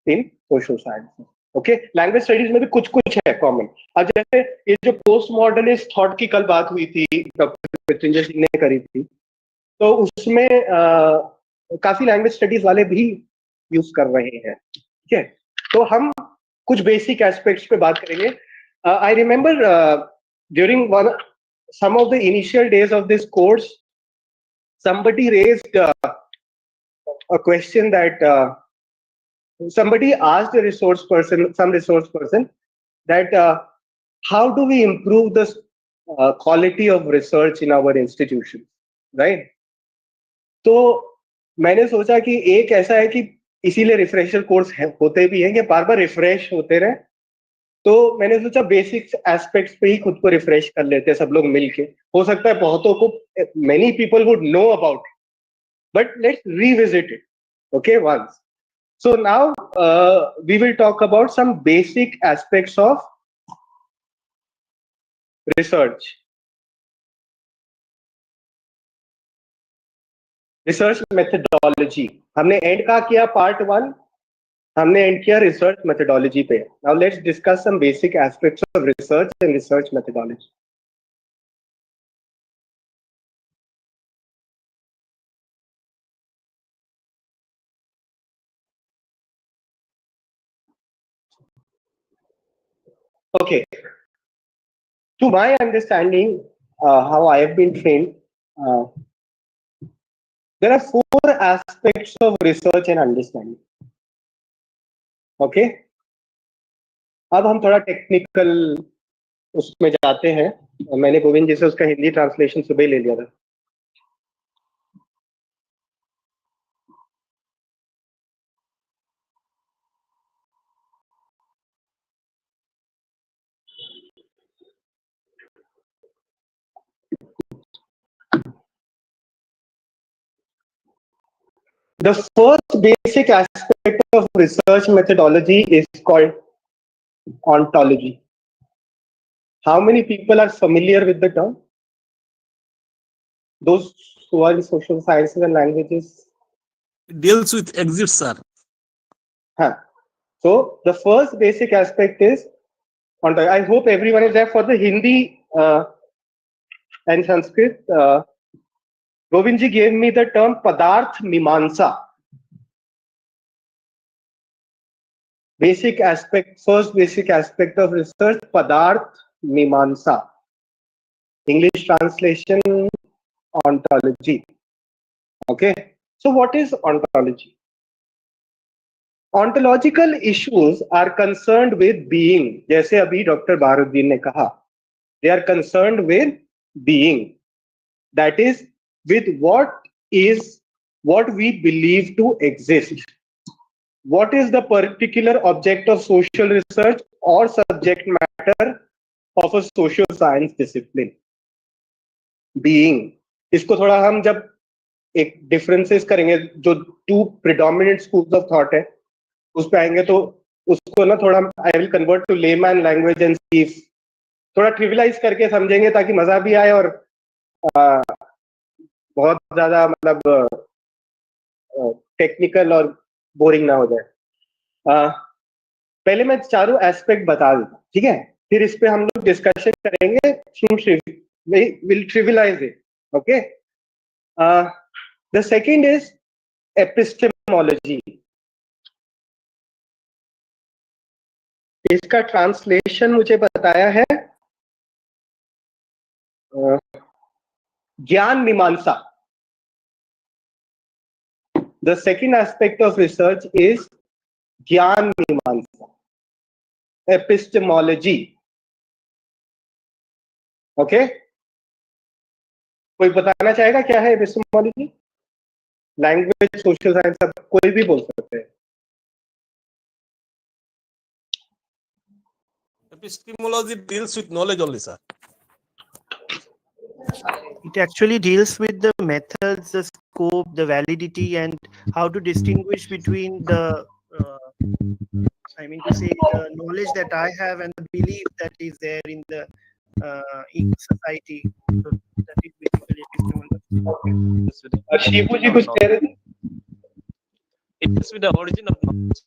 in social science. Okay, language studies में भी कुछ कुछ है कॉमन। अब जैसे ये जो पोस्ट मॉडर्निस्ट थॉट की कल बात हुई थी, डॉक्टर मृत्युंजय सिंह ने करी थी, तो उसमें काफी लैंग्वेज स्टडीज वाले भी यूज कर रहे हैं। ठीक है, तो हम कुछ बेसिक एस्पेक्ट्स पे बात करेंगे। I remember during some of the initial days of this course, somebody raised a question that somebody asked a resource person, some resource person, that how do we improve the quality of research in our institutions, right? तो मैंने सोचा कि एक ऐसा है कि इसीलिए refresher course होते भी हैं कि बार बार रिफ्रेश होते रहे। तो मैंने सोचा बेसिक एस्पेक्ट्स पे ही खुद को रिफ्रेश कर लेते हैं सब लोग मिलके। हो सकता है बहुतों को, many people would know about, but let's revisit it, okay, once. So now we will talk about some basic aspects of research. Research methodology हमने एंड का किया, पार्ट 1 हमने एंड किया रिसर्च मेथडोलॉजी पे। Now let's discuss some basic aspects of research and research methodology. Okay, to my understanding, how I have been trained, there are 4 aspects of research and understanding. Okay, अब हम थोड़ा technical उसमें जाते हैं। मैंने गोविंद जी से उसका हिंदी ट्रांसलेशन सुबह ही ले लिया था। The first basic aspect of research methodology is called ontology. How many people are familiar with the term? Those who are in social sciences and languages? Deals with exists, sir. Huh. So the first basic aspect is ontology. I hope everyone is there for the Hindi and Sanskrit. Govind ji gave me the term Padarth Mimansa. Basic aspect, first basic aspect of research, Padarth Mimansa. English translation, ontology. Okay, so what is ontology? Ontological issues are concerned with being. जैसे अभी doctor बारुद्दीन ने कहा, they are concerned with being. That is, with what we believe to exist. What is the particular object of social research or subject matter of a social science discipline? Being. इसको थोड़ा हम जब एक differences करेंगे, जो 2 predominant schools of thought है, उस पे आएंगे तो उसको ना थोड़ा I will convert to layman language and see थोड़ा ट्रिविलाइज करके समझेंगे ताकि मजा भी आए और बहुत ज्यादा मतलब टेक्निकल और बोरिंग ना हो जाए। पहले मैं चारों एस्पेक्ट बता देता, ठीक है, फिर इस पे हम लोग डिस्कशन करेंगे, will trivialize it, okay. The second is epistemology. इसका ट्रांसलेशन मुझे बताया है ज्ञान मीमांसा। The second aspect of research is ज्ञान मीमांसा, एपिस्टेमोलॉजी, ओके। कोई बताना चाहेगा क्या है एपिस्टेमोलॉजी? लैंग्वेज, सोशल साइंस, सब कोई भी बोल सकते हैं। Epistemology deals with knowledge only, sir. It actually deals with the methods, the scope, the validity, and how to distinguish between the, I mean to say, the knowledge that I have and the belief that is there in the in society. So that is basically epistemology. Shibu जी कुछ कह रहे थे? It is with the origin of knowledge.